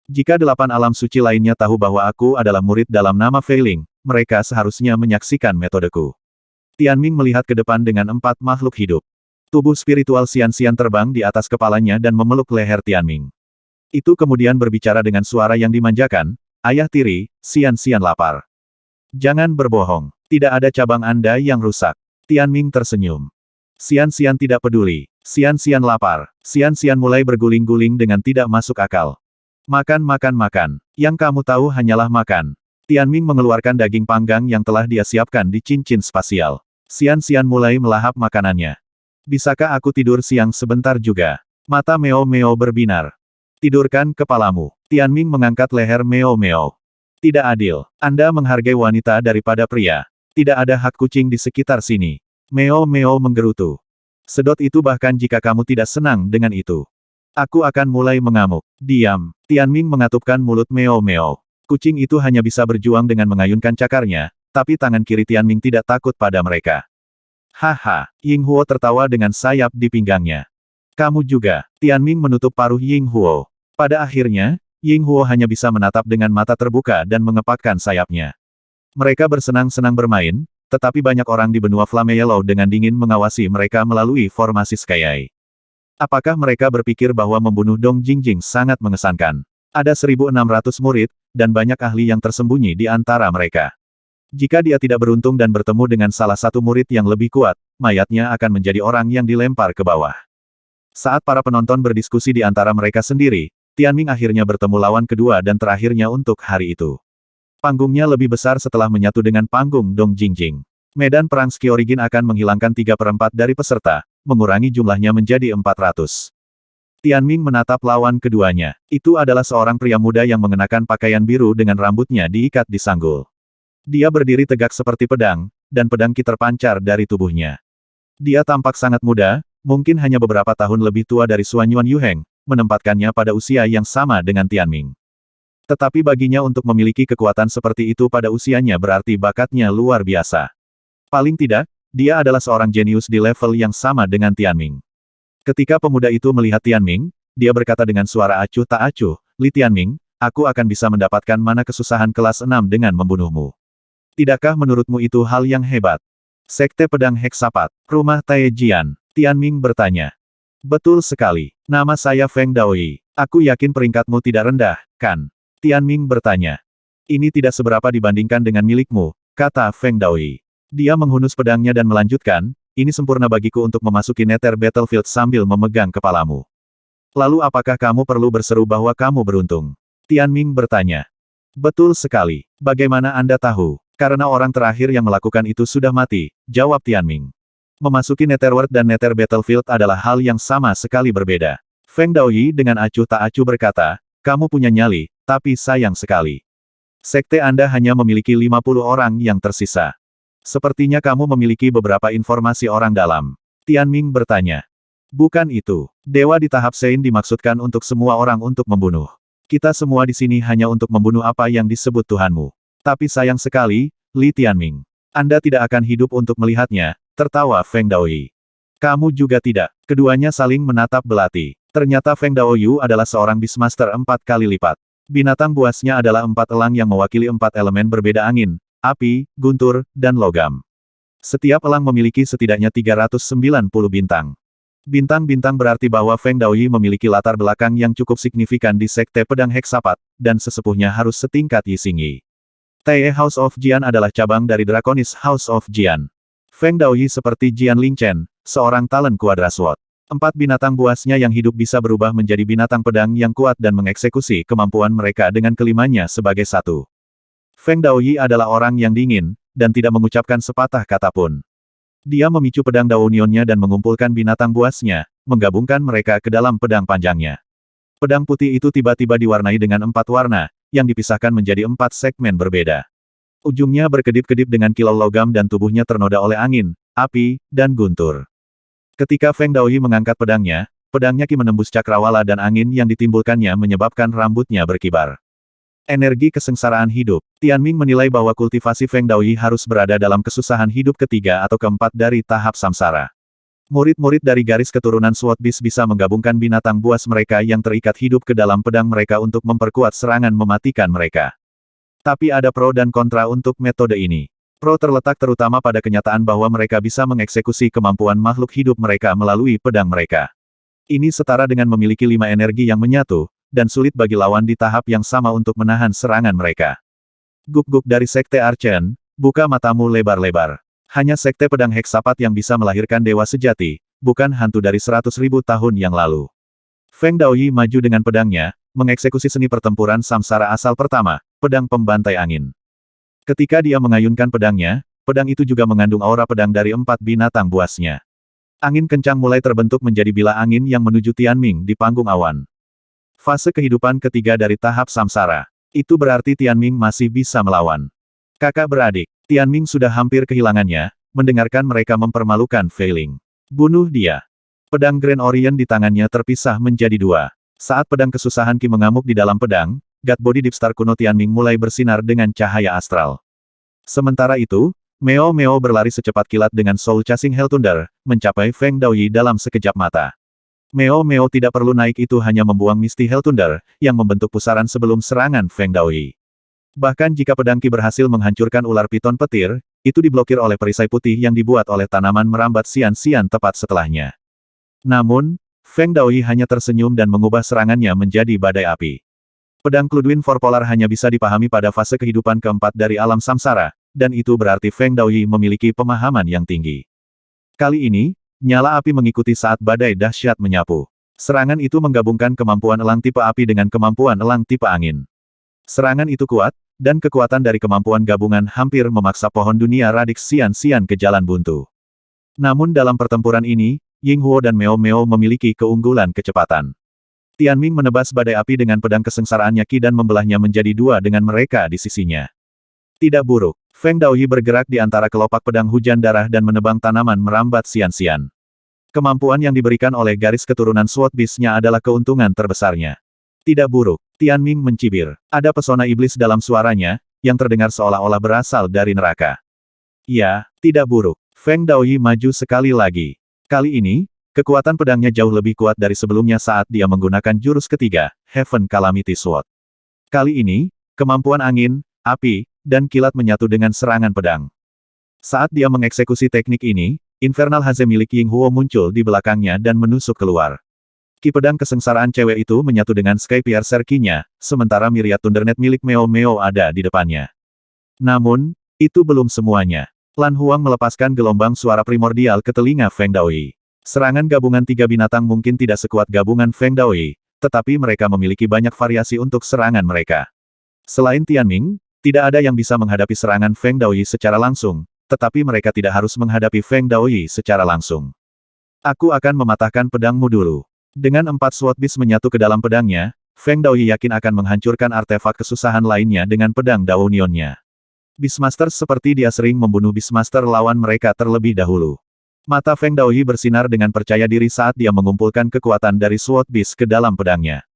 Jika 8 alam suci lainnya tahu bahwa aku adalah murid dalam nama Feiling, mereka seharusnya menyaksikan metodeku. Tianming melihat ke depan dengan 4 makhluk hidup. Tubuh spiritual Xian Xian terbang di atas kepalanya dan memeluk leher Tianming. Itu kemudian berbicara dengan suara yang dimanjakan, "Ayah tiri, Xian Xian lapar. Jangan berbohong. Tidak ada cabang Anda yang rusak." Tianming tersenyum. Xian Xian tidak peduli. Xian lapar. Xian mulai berguling-guling dengan tidak masuk akal. Makan. Yang kamu tahu hanyalah makan. Tianming mengeluarkan daging panggang yang telah dia siapkan di cincin spasial. Xian mulai melahap makanannya. Bisakah aku tidur siang sebentar juga? Mata Meo berbinar. Tidurkan kepalamu. Tianming mengangkat leher Meo. Tidak adil. Anda menghargai wanita daripada pria. Tidak ada hak kucing di sekitar sini. Meo menggerutu. Sedot itu bahkan jika kamu tidak senang dengan itu. Aku akan mulai mengamuk. Diam. Tianming mengatupkan mulut Meo. Kucing itu hanya bisa berjuang dengan mengayunkan cakarnya, tapi tangan kiri Tianming tidak takut pada mereka. Haha, Ying Huo tertawa dengan sayap di pinggangnya. Kamu juga. Tianming menutup paruh Ying Huo. Pada akhirnya, Ying Huo hanya bisa menatap dengan mata terbuka dan mengepakkan sayapnya. Mereka bersenang-senang bermain, tetapi banyak orang di benua Flame Yellow dengan dingin mengawasi mereka melalui formasi Skyeye. Apakah mereka berpikir bahwa membunuh Dong Jingjing sangat mengesankan? Ada 1.600 murid, dan banyak ahli yang tersembunyi di antara mereka. Jika dia tidak beruntung dan bertemu dengan salah satu murid yang lebih kuat, mayatnya akan menjadi orang yang dilempar ke bawah. Saat para penonton berdiskusi di antara mereka sendiri, Tianming akhirnya bertemu lawan kedua dan terakhirnya untuk hari itu. Panggungnya lebih besar setelah menyatu dengan panggung Dong Jingjing. Medan perang Ski Origin akan menghilangkan 3/4 dari peserta, mengurangi jumlahnya menjadi 400. Tianming menatap lawan keduanya. Itu adalah seorang pria muda yang mengenakan pakaian biru dengan rambutnya diikat di sanggul. Dia berdiri tegak seperti pedang, dan pedang Qi terpancar dari tubuhnya. Dia tampak sangat muda, mungkin hanya beberapa tahun lebih tua dari Xuan Yuan Yuheng, menempatkannya pada usia yang sama dengan Tianming. Tetapi baginya untuk memiliki kekuatan seperti itu pada usianya berarti bakatnya luar biasa. Paling tidak, dia adalah seorang jenius di level yang sama dengan Tianming. Ketika pemuda itu melihat Tianming, dia berkata dengan suara acuh tak acuh, "Li Tianming, aku akan bisa mendapatkan mana kesusahan kelas 6 dengan membunuhmu. Tidakkah menurutmu itu hal yang hebat?" Sekte Pedang Heksapat, Rumah Tae Jian, Tianming bertanya. Betul sekali. Nama saya Feng Daoyi. Aku yakin peringkatmu tidak rendah, kan? Tianming bertanya. Ini tidak seberapa dibandingkan dengan milikmu, kata Feng Daoyi. Dia menghunus pedangnya dan melanjutkan, ini sempurna bagiku untuk memasuki Nether Battlefield sambil memegang kepalamu. Lalu apakah kamu perlu berseru bahwa kamu beruntung? Tianming bertanya. Betul sekali. Bagaimana Anda tahu? Karena orang terakhir yang melakukan itu sudah mati, jawab Tianming. Memasuki Netherworld dan Nether Battlefield adalah hal yang sama sekali berbeda. Feng Daoyi dengan acuh tak acuh berkata, kamu punya nyali, tapi sayang sekali. Sekte Anda hanya memiliki 50 orang yang tersisa. Sepertinya kamu memiliki beberapa informasi orang dalam. Tianming bertanya. Bukan itu. Dewa di tahap Sein dimaksudkan untuk semua orang untuk membunuh. Kita semua di sini hanya untuk membunuh apa yang disebut Tuhanmu. Tapi sayang sekali, Li Tianming. Anda tidak akan hidup untuk melihatnya, tertawa Feng Daoyi. Kamu juga tidak. Keduanya saling menatap belati. Ternyata Feng Daoyu adalah seorang Beastmaster 4 kali lipat. Binatang buasnya adalah 4 elang yang mewakili 4 elemen berbeda angin, api, guntur, dan logam. Setiap elang memiliki setidaknya 390 bintang. Bintang-bintang berarti bahwa Feng Daoyi memiliki latar belakang yang cukup signifikan di Sekte Pedang Heksapat, dan sesepuhnya harus setingkat Yi Xingyi. Tae House of Jian adalah cabang dari Draconis House of Jian. Feng Daoyi seperti Jian Lingchen, seorang talent Quadrasword. 4 binatang buasnya yang hidup bisa berubah menjadi binatang pedang yang kuat dan mengeksekusi kemampuan mereka dengan kelimanya sebagai satu. Feng Daoyi adalah orang yang dingin, dan tidak mengucapkan sepatah kata pun. Dia memicu pedang Daonionnya dan mengumpulkan binatang buasnya, menggabungkan mereka ke dalam pedang panjangnya. Pedang putih itu tiba-tiba diwarnai dengan 4 warna, yang dipisahkan menjadi 4 segmen berbeda. Ujungnya berkedip-kedip dengan kilau logam dan tubuhnya ternoda oleh angin, api, dan guntur. Ketika Feng Daoyi mengangkat pedangnya Qi menembus cakrawala dan angin yang ditimbulkannya menyebabkan rambutnya berkibar. Energi kesengsaraan hidup. Tianming menilai bahwa kultivasi Feng Daoyi harus berada dalam kesusahan hidup ketiga atau keempat dari tahap samsara. Murid-murid dari garis keturunan Sword Beast bisa menggabungkan binatang buas mereka yang terikat hidup ke dalam pedang mereka untuk memperkuat serangan mematikan mereka. Tapi ada pro dan kontra untuk metode ini. Pro terletak terutama pada kenyataan bahwa mereka bisa mengeksekusi kemampuan makhluk hidup mereka melalui pedang mereka. Ini setara dengan memiliki 5 energi yang menyatu, dan sulit bagi lawan di tahap yang sama untuk menahan serangan mereka. Guk-guk dari Sekte Archen, buka matamu lebar-lebar. Hanya Sekte Pedang Heksapat yang bisa melahirkan dewa sejati, bukan hantu dari 100.000 tahun yang lalu. Feng Daoyi maju dengan pedangnya, mengeksekusi seni pertempuran samsara asal pertama, pedang pembantai angin. Ketika dia mengayunkan pedangnya, pedang itu juga mengandung aura pedang dari 4 binatang buasnya. Angin kencang mulai terbentuk menjadi bila angin yang menuju Tianming di panggung awan. Fase kehidupan ketiga dari tahap samsara. Itu berarti Tianming masih bisa melawan. Kakak beradik, Tianming sudah hampir kehilangannya, mendengarkan mereka mempermalukan Fei Ling. Bunuh dia. Pedang Grand Orient di tangannya terpisah menjadi dua. Saat pedang kesusahan Qi mengamuk di dalam pedang, God Body Deep Star kuno Tianming mulai bersinar dengan cahaya astral. Sementara itu, Meo Meo berlari secepat kilat dengan Soul Chasing Hell Thunder, mencapai Feng Daoyi dalam sekejap mata. Meo Meo tidak perlu naik, itu hanya membuang Misty Hell Thunder, yang membentuk pusaran sebelum serangan Feng Daoyi. Bahkan jika pedang Qi berhasil menghancurkan ular piton petir, itu diblokir oleh perisai putih yang dibuat oleh tanaman merambat sian-sian tepat setelahnya. Namun, Feng Daoyi hanya tersenyum dan mengubah serangannya menjadi badai api. Pedang Cludwin Forpolar hanya bisa dipahami pada fase kehidupan keempat dari alam samsara, dan itu berarti Feng Daoyi memiliki pemahaman yang tinggi. Kali ini, nyala api mengikuti saat badai dahsyat menyapu. Serangan itu menggabungkan kemampuan elang tipe api dengan kemampuan elang tipe angin. Serangan itu kuat, dan kekuatan dari kemampuan gabungan hampir memaksa pohon dunia Radix sian-sian ke jalan buntu. Namun dalam pertempuran ini, Ying Huo dan Meo Meo memiliki keunggulan kecepatan. Tianming menebas badai api dengan pedang kesengsaraannya Qi dan membelahnya menjadi dua dengan mereka di sisinya. Tidak buruk, Feng Daoyi bergerak di antara kelopak pedang hujan darah dan menebang tanaman merambat sian-sian. Kemampuan yang diberikan oleh garis keturunan Sword Beast-nya adalah keuntungan terbesarnya. Tidak buruk, Tianming mencibir. Ada pesona iblis dalam suaranya, yang terdengar seolah-olah berasal dari neraka. Ya, tidak buruk. Feng Daoyi maju sekali lagi. Kali ini, kekuatan pedangnya jauh lebih kuat dari sebelumnya saat dia menggunakan jurus ketiga, Heaven Calamity Sword. Kali ini, kemampuan angin, api, dan kilat menyatu dengan serangan pedang. Saat dia mengeksekusi teknik ini, Infernal Haze milik Ying Huo muncul di belakangnya dan menusuk keluar. Ki pedang kesengsaraan cewek itu menyatu dengan Sky Piercer Qi-nya, sementara Myriad Thundernet milik Meo Meo ada di depannya. Namun, itu belum semuanya. Lan Huang melepaskan gelombang suara primordial ke telinga Feng Daoyi. Serangan gabungan tiga binatang mungkin tidak sekuat gabungan Feng Daoyi, tetapi mereka memiliki banyak variasi untuk serangan mereka. Selain Tianming, tidak ada yang bisa menghadapi serangan Feng Daoyi secara langsung, tetapi mereka tidak harus menghadapi Feng Daoyi secara langsung. Aku akan mematahkan pedangmu dulu. Dengan 4 Sword Beast menyatu ke dalam pedangnya, Feng Daoyi yakin akan menghancurkan artefak kesusahan lainnya dengan pedang Daonionnya. Beastmaster seperti dia sering membunuh Beastmaster lawan mereka terlebih dahulu. Mata Feng Daoyi bersinar dengan percaya diri saat dia mengumpulkan kekuatan dari Sword Beast ke dalam pedangnya.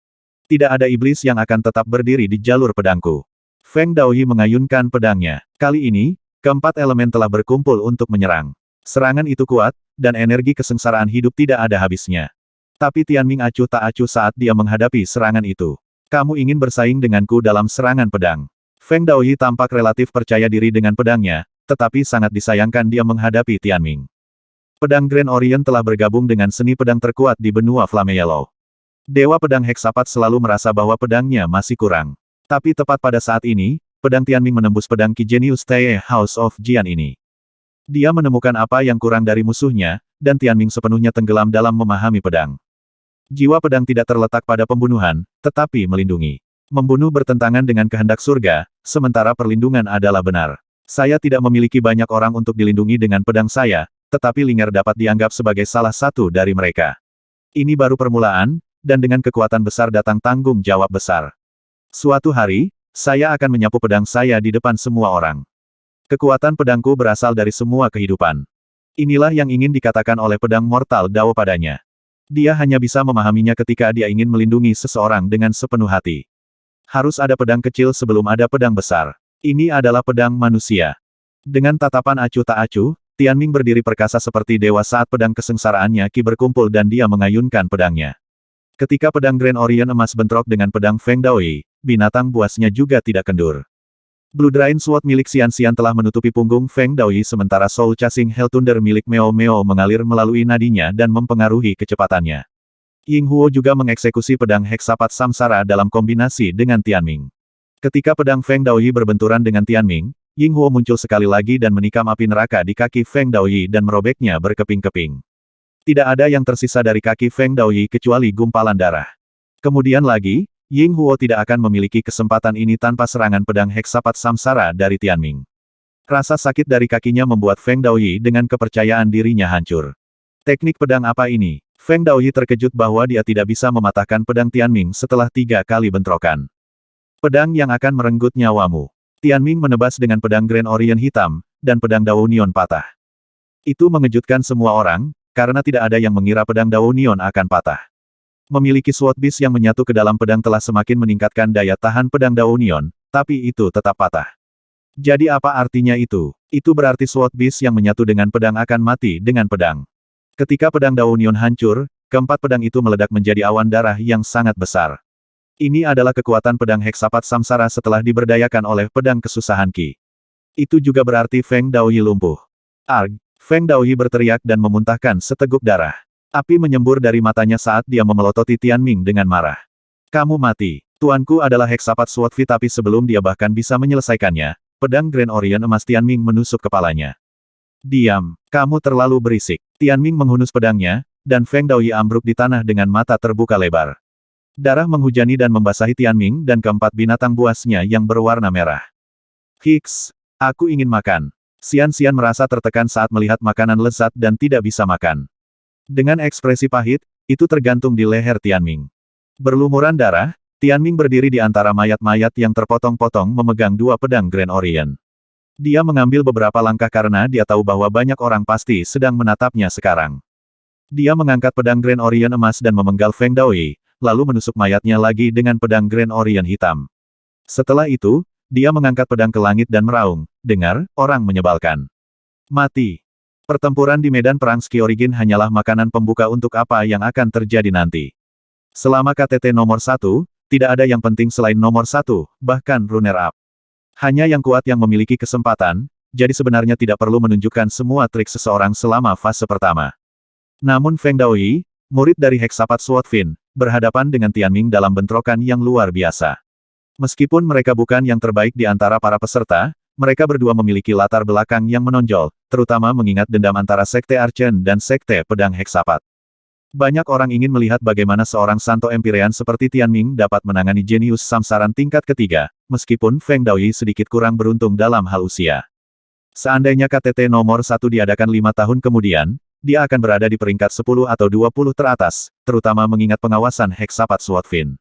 Tidak ada iblis yang akan tetap berdiri di jalur pedangku. Feng Daoyi mengayunkan pedangnya. Kali ini, keempat elemen telah berkumpul untuk menyerang. Serangan itu kuat, dan energi kesengsaraan hidup tidak ada habisnya. Tapi Tianming acuh tak acuh saat dia menghadapi serangan itu. Kamu ingin bersaing denganku dalam serangan pedang. Feng Daoyi tampak relatif percaya diri dengan pedangnya, tetapi sangat disayangkan dia menghadapi Tianming. Pedang Grand Orient telah bergabung dengan seni pedang terkuat di benua Flame Yellow. Dewa pedang Heksapat selalu merasa bahwa pedangnya masih kurang. Tapi tepat pada saat ini, pedang Tianming menembus pedang Qi Genius Tae House of Jian ini. Dia menemukan apa yang kurang dari musuhnya, dan Tianming sepenuhnya tenggelam dalam memahami pedang. Jiwa pedang tidak terletak pada pembunuhan, tetapi melindungi. Membunuh bertentangan dengan kehendak surga, sementara perlindungan adalah benar. Saya tidak memiliki banyak orang untuk dilindungi dengan pedang saya, tetapi Linger dapat dianggap sebagai salah satu dari mereka. Ini baru permulaan, dan dengan kekuatan besar datang tanggung jawab besar. Suatu hari, saya akan menyapu pedang saya di depan semua orang. Kekuatan pedangku berasal dari semua kehidupan. Inilah yang ingin dikatakan oleh pedang mortal Dao padanya. Dia hanya bisa memahaminya ketika dia ingin melindungi seseorang dengan sepenuh hati. Harus ada pedang kecil sebelum ada pedang besar. Ini adalah pedang manusia. Dengan tatapan acuh tak acuh, Tianming berdiri perkasa seperti dewa saat pedang kesengsaraannya Qi berkumpul dan dia mengayunkan pedangnya. Ketika pedang Grand Orient emas bentrok dengan pedang Feng Daoyi, binatang buasnya juga tidak kendur. Blood Rain Sword milik Xian-Xian telah menutupi punggung Feng Daoyi sementara Soul Chasing Hell Thunder milik Meo Meo mengalir melalui nadinya dan mempengaruhi kecepatannya. Ying Huo juga mengeksekusi pedang Heksapat Samsara dalam kombinasi dengan Tianming. Ketika pedang Feng Daoyi berbenturan dengan Tianming, Ying Huo muncul sekali lagi dan menikam api neraka di kaki Feng Daoyi dan merobeknya berkeping-keping. Tidak ada yang tersisa dari kaki Feng Daoyi kecuali gumpalan darah. Kemudian lagi, Ying Huo tidak akan memiliki kesempatan ini tanpa serangan pedang heksapat samsara dari Tianming. Rasa sakit dari kakinya membuat Feng Daoyi dengan kepercayaan dirinya hancur. Teknik pedang apa ini? Feng Daoyi terkejut bahwa dia tidak bisa mematahkan pedang Tianming setelah 3 kali bentrokan. Pedang yang akan merenggut nyawamu. Tianming menebas dengan pedang Grand Orient hitam, dan pedang Daunion patah. Itu mengejutkan semua orang, karena tidak ada yang mengira pedang Daunion akan patah. Memiliki sword beast yang menyatu ke dalam pedang telah semakin meningkatkan daya tahan pedang Daunion, tapi itu tetap patah. Jadi apa artinya itu? Itu berarti sword beast yang menyatu dengan pedang akan mati dengan pedang. Ketika pedang Daunion hancur, keempat pedang itu meledak menjadi awan darah yang sangat besar. Ini adalah kekuatan pedang heksapat samsara setelah diberdayakan oleh pedang kesusahan Qi. Itu juga berarti Feng Daoyi lumpuh. Arg! Feng Daoyi berteriak dan memuntahkan seteguk darah. Api menyembur dari matanya saat dia memelototi Tianming dengan marah. Kamu mati. Tuanku adalah heksapat sword V tapi sebelum dia bahkan bisa menyelesaikannya, pedang Grand Orient emas Tianming menusuk kepalanya. Diam. Kamu terlalu berisik. Tianming menghunus pedangnya, dan Feng Daoyi ambruk di tanah dengan mata terbuka lebar. Darah menghujani dan membasahi Tianming dan keempat binatang buasnya yang berwarna merah. Hiks. Aku ingin makan. Xian merasa tertekan saat melihat makanan lezat dan tidak bisa makan. Dengan ekspresi pahit, itu tergantung di leher Tianming. Berlumuran darah, Tianming berdiri di antara mayat-mayat yang terpotong-potong memegang 2 pedang Grand Orient. Dia mengambil beberapa langkah karena dia tahu bahwa banyak orang pasti sedang menatapnya sekarang. Dia mengangkat pedang Grand Orient emas dan memenggal Feng Daoyi, lalu menusuk mayatnya lagi dengan pedang Grand Orient hitam. Setelah itu, dia mengangkat pedang ke langit dan meraung, dengar, orang menyebalkan. Mati. Pertempuran di medan perang Skiorigin hanyalah makanan pembuka untuk apa yang akan terjadi nanti. Selama KTT nomor 1, tidak ada yang penting selain nomor 1, bahkan runner-up. Hanya yang kuat yang memiliki kesempatan, jadi sebenarnya tidak perlu menunjukkan semua trik seseorang selama fase pertama. Namun Feng Daoyi, murid dari heksapat Sword Fin, berhadapan dengan Tianming dalam bentrokan yang luar biasa. Meskipun mereka bukan yang terbaik di antara para peserta, mereka berdua memiliki latar belakang yang menonjol, terutama mengingat dendam antara Sekte Archen dan Sekte Pedang Heksapat. Banyak orang ingin melihat bagaimana seorang Santo Empirean seperti Tianming dapat menangani jenius samsaran tingkat ketiga, meskipun Feng Daoyi sedikit kurang beruntung dalam hal usia. Seandainya KTT nomor 1 diadakan 5 tahun kemudian, dia akan berada di peringkat 10 atau 20 teratas, terutama mengingat pengawasan Heksapat Sword Fin.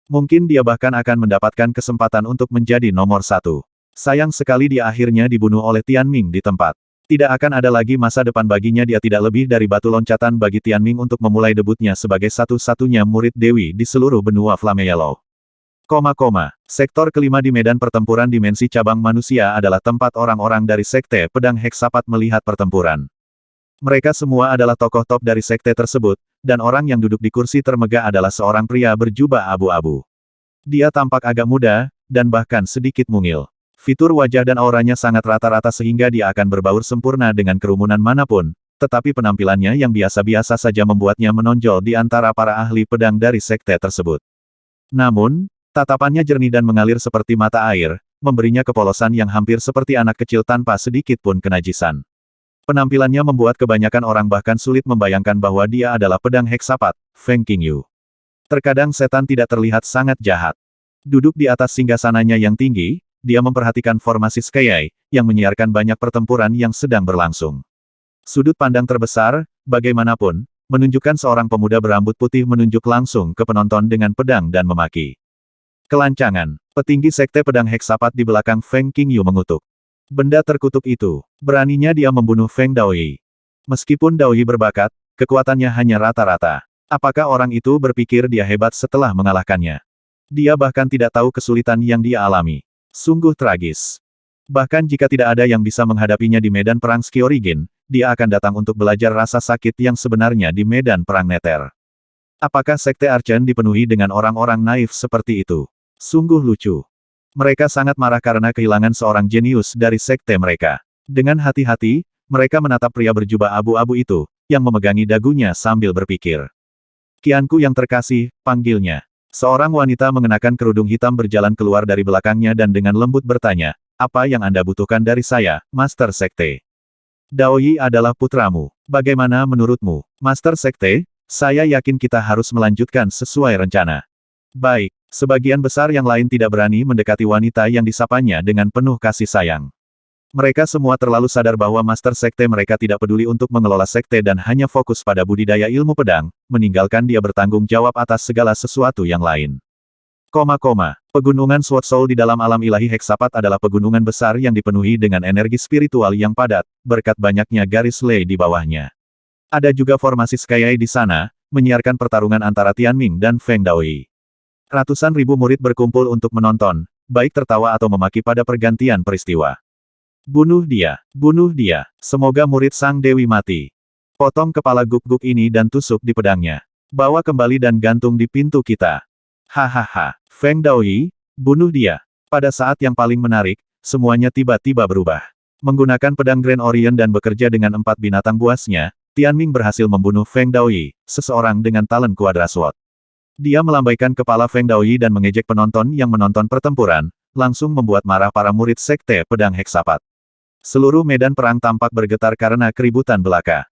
Mungkin dia bahkan akan mendapatkan kesempatan untuk menjadi nomor 1. Sayang sekali dia akhirnya dibunuh oleh Tianming di tempat. Tidak akan ada lagi masa depan baginya. Dia tidak lebih dari batu loncatan bagi Tianming untuk memulai debutnya sebagai satu-satunya murid Dewi di seluruh benua Flame Yellow. Sektor kelima di medan pertempuran dimensi cabang manusia adalah tempat orang-orang dari Sekte Pedang Heksapat melihat pertempuran. Mereka semua adalah tokoh top dari sekte tersebut, dan orang yang duduk di kursi termegah adalah seorang pria berjubah abu-abu. Dia tampak agak muda, dan bahkan sedikit mungil. Fitur wajah dan auranya sangat rata-rata sehingga dia akan berbaur sempurna dengan kerumunan manapun, tetapi penampilannya yang biasa-biasa saja membuatnya menonjol di antara para ahli pedang dari sekte tersebut. Namun, tatapannya jernih dan mengalir seperti mata air, memberinya kepolosan yang hampir seperti anak kecil tanpa sedikit pun kenajisan. Penampilannya membuat kebanyakan orang bahkan sulit membayangkan bahwa dia adalah pedang heksapat, Feng Qingyu. Terkadang setan tidak terlihat sangat jahat. Duduk di atas singgasananya yang tinggi, dia memperhatikan formasi Skyai, yang menyiarkan banyak pertempuran yang sedang berlangsung. Sudut pandang terbesar, bagaimanapun, menunjukkan seorang pemuda berambut putih menunjuk langsung ke penonton dengan pedang dan memaki. Kelancangan, petinggi sekte pedang heksapat di belakang Feng Qingyu mengutuk. Benda terkutuk itu, beraninya dia membunuh Feng Daoyi. Meskipun Daoyi berbakat, kekuatannya hanya rata-rata. Apakah orang itu berpikir dia hebat setelah mengalahkannya? Dia bahkan tidak tahu kesulitan yang dia alami. Sungguh tragis. Bahkan jika tidak ada yang bisa menghadapinya di medan perang Skiorigin, dia akan datang untuk belajar rasa sakit yang sebenarnya di medan perang Nether. Apakah Sekte Archen dipenuhi dengan orang-orang naif seperti itu? Sungguh lucu. Mereka sangat marah karena kehilangan seorang jenius dari sekte mereka. Dengan hati-hati, mereka menatap pria berjubah abu-abu itu, yang memegangi dagunya sambil berpikir. Kianku yang terkasih, panggilnya. Seorang wanita mengenakan kerudung hitam berjalan keluar dari belakangnya dan dengan lembut bertanya, apa yang Anda butuhkan dari saya, Master Sekte? Daoyi adalah putramu. Bagaimana menurutmu, Master Sekte? Saya yakin kita harus melanjutkan sesuai rencana. Baik, sebagian besar yang lain tidak berani mendekati wanita yang disapanya dengan penuh kasih sayang. Mereka semua terlalu sadar bahwa Master Sekte mereka tidak peduli untuk mengelola sekte dan hanya fokus pada budidaya ilmu pedang, meninggalkan dia bertanggung jawab atas segala sesuatu yang lain. Pegunungan Sword Soul di dalam alam ilahi Heksapat adalah pegunungan besar yang dipenuhi dengan energi spiritual yang padat, berkat banyaknya garis lei di bawahnya. Ada juga formasi Skyeye di sana, menyiarkan pertarungan antara Tianming dan Feng Daoyi. Ratusan ribu murid berkumpul untuk menonton, baik tertawa atau memaki pada pergantian peristiwa. Bunuh dia, semoga murid Sang Dewi mati. Potong kepala guk-guk ini dan tusuk di pedangnya. Bawa kembali dan gantung di pintu kita. Hahaha, Feng Daoyi, bunuh dia. Pada saat yang paling menarik, semuanya tiba-tiba berubah. Menggunakan pedang Grand Orient dan bekerja dengan 4 binatang buasnya, Tianming berhasil membunuh Feng Daoyi, seseorang dengan talent Quadra Sword. Dia melambaikan kepala Feng Daoyi dan mengejek penonton yang menonton pertempuran, langsung membuat marah para murid Sekte Pedang Heksapat. Seluruh medan perang tampak bergetar karena keributan belaka.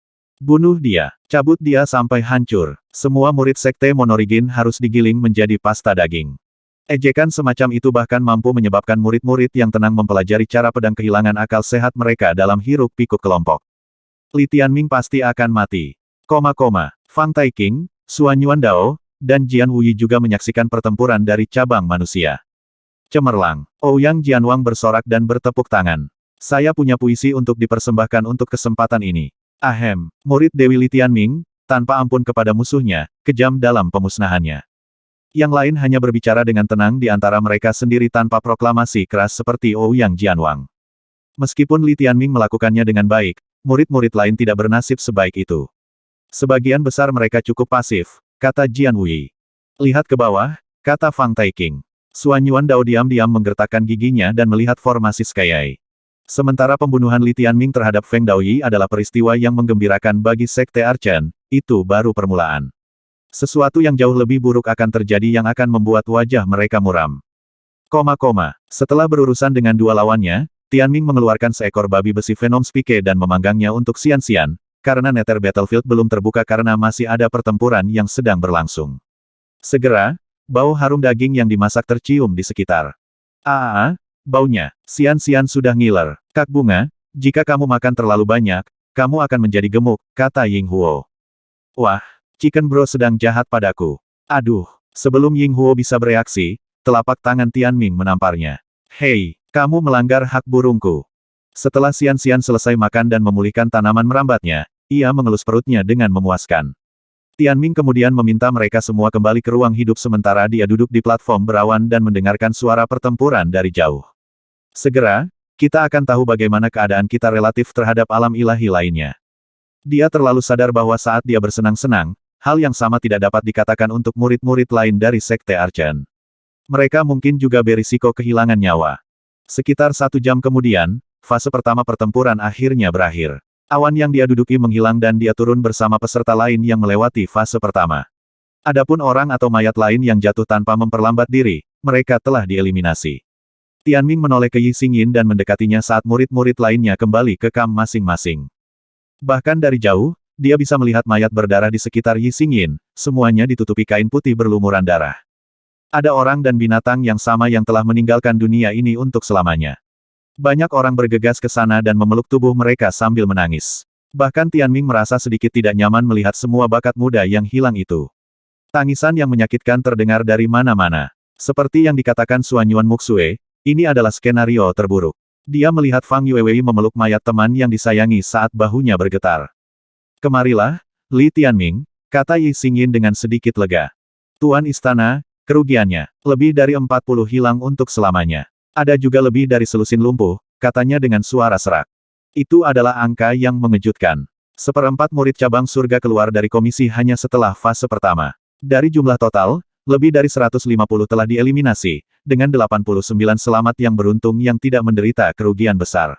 Bunuh dia, cabut dia sampai hancur. Semua murid Sekte Monorigin harus digiling menjadi pasta daging. Ejekan semacam itu bahkan mampu menyebabkan murid-murid yang tenang mempelajari cara pedang kehilangan akal sehat mereka dalam hiruk-pikuk kelompok. Li Tianming pasti akan mati. Fang Taiqing, Suan Yuandao, dan Jian Wuyi juga menyaksikan pertempuran dari cabang manusia. Cemerlang, Ouyang Jianwang bersorak dan bertepuk tangan. Saya punya puisi untuk dipersembahkan untuk kesempatan ini. Ahem, murid Dewi Li Tianming, tanpa ampun kepada musuhnya, kejam dalam pemusnahannya. Yang lain hanya berbicara dengan tenang di antara mereka sendiri tanpa proklamasi keras seperti Ouyang Jianwang. Meskipun Li Tianming melakukannya dengan baik, murid-murid lain tidak bernasib sebaik itu. Sebagian besar mereka cukup pasif, kata Jian Wuyi. Lihat ke bawah, kata Fang Taiqing. Suan Yuandao diam-diam menggertakkan giginya dan melihat formasi Skyeye. Sementara pembunuhan Li Tianming terhadap Feng Daoyi adalah peristiwa yang menggembirakan bagi Sekte Archen, itu baru permulaan. Sesuatu yang jauh lebih buruk akan terjadi yang akan membuat wajah mereka muram. Setelah berurusan dengan dua lawannya, Tianming mengeluarkan seekor babi besi Venom Spike dan memanggangnya untuk Xian-Xian, karena Nether Battlefield belum terbuka karena masih ada pertempuran yang sedang berlangsung. Segera, bau harum daging yang dimasak tercium di sekitar. Baunya, Xian-Xian sudah ngiler. Kak Bunga, jika kamu makan terlalu banyak, kamu akan menjadi gemuk, kata Ying Huo. Wah, Chicken Bro sedang jahat padaku. Aduh, sebelum Ying Huo bisa bereaksi, telapak tangan Tianming menamparnya. Hei, kamu melanggar hak burungku. Setelah Xian-Xian selesai makan dan memulihkan tanaman merambatnya, ia mengelus perutnya dengan memuaskan. Tianming kemudian meminta mereka semua kembali ke ruang hidup sementara dia duduk di platform berawan dan mendengarkan suara pertempuran dari jauh. Segera, kita akan tahu bagaimana keadaan kita relatif terhadap alam ilahi lainnya. Dia terlalu sadar bahwa saat dia bersenang-senang, hal yang sama tidak dapat dikatakan untuk murid-murid lain dari Sekte Archen. Mereka mungkin juga berisiko kehilangan nyawa. Sekitar 1 jam kemudian, fase pertama pertempuran akhirnya berakhir. Awan yang dia duduki menghilang dan dia turun bersama peserta lain yang melewati fase pertama. Adapun orang atau mayat lain yang jatuh tanpa memperlambat diri, mereka telah dieliminasi. Tianming menoleh ke Yi Xingyin dan mendekatinya saat murid-murid lainnya kembali ke kamp masing-masing. Bahkan dari jauh, dia bisa melihat mayat berdarah di sekitar Yi Xingyin, semuanya ditutupi kain putih berlumuran darah. Ada orang dan binatang yang sama yang telah meninggalkan dunia ini untuk selamanya. Banyak orang bergegas ke sana dan memeluk tubuh mereka sambil menangis. Bahkan Tianming merasa sedikit tidak nyaman melihat semua bakat muda yang hilang itu. Tangisan yang menyakitkan terdengar dari mana-mana. Seperti yang dikatakan Suan Yuan Muxue, ini adalah skenario terburuk. Dia melihat Fang Yuewei memeluk mayat teman yang disayangi saat bahunya bergetar. Kemarilah, Li Tianming, kata Yi Xingyin dengan sedikit lega. Tuan Istana, kerugiannya, lebih dari 40 hilang untuk selamanya. Ada juga lebih dari selusin lumpuh, katanya dengan suara serak. Itu adalah angka yang mengejutkan. 1/4 murid cabang surga keluar dari komisi hanya setelah fase pertama. Dari jumlah total, lebih dari 150 telah dieliminasi, dengan 89 selamat yang beruntung yang tidak menderita kerugian besar.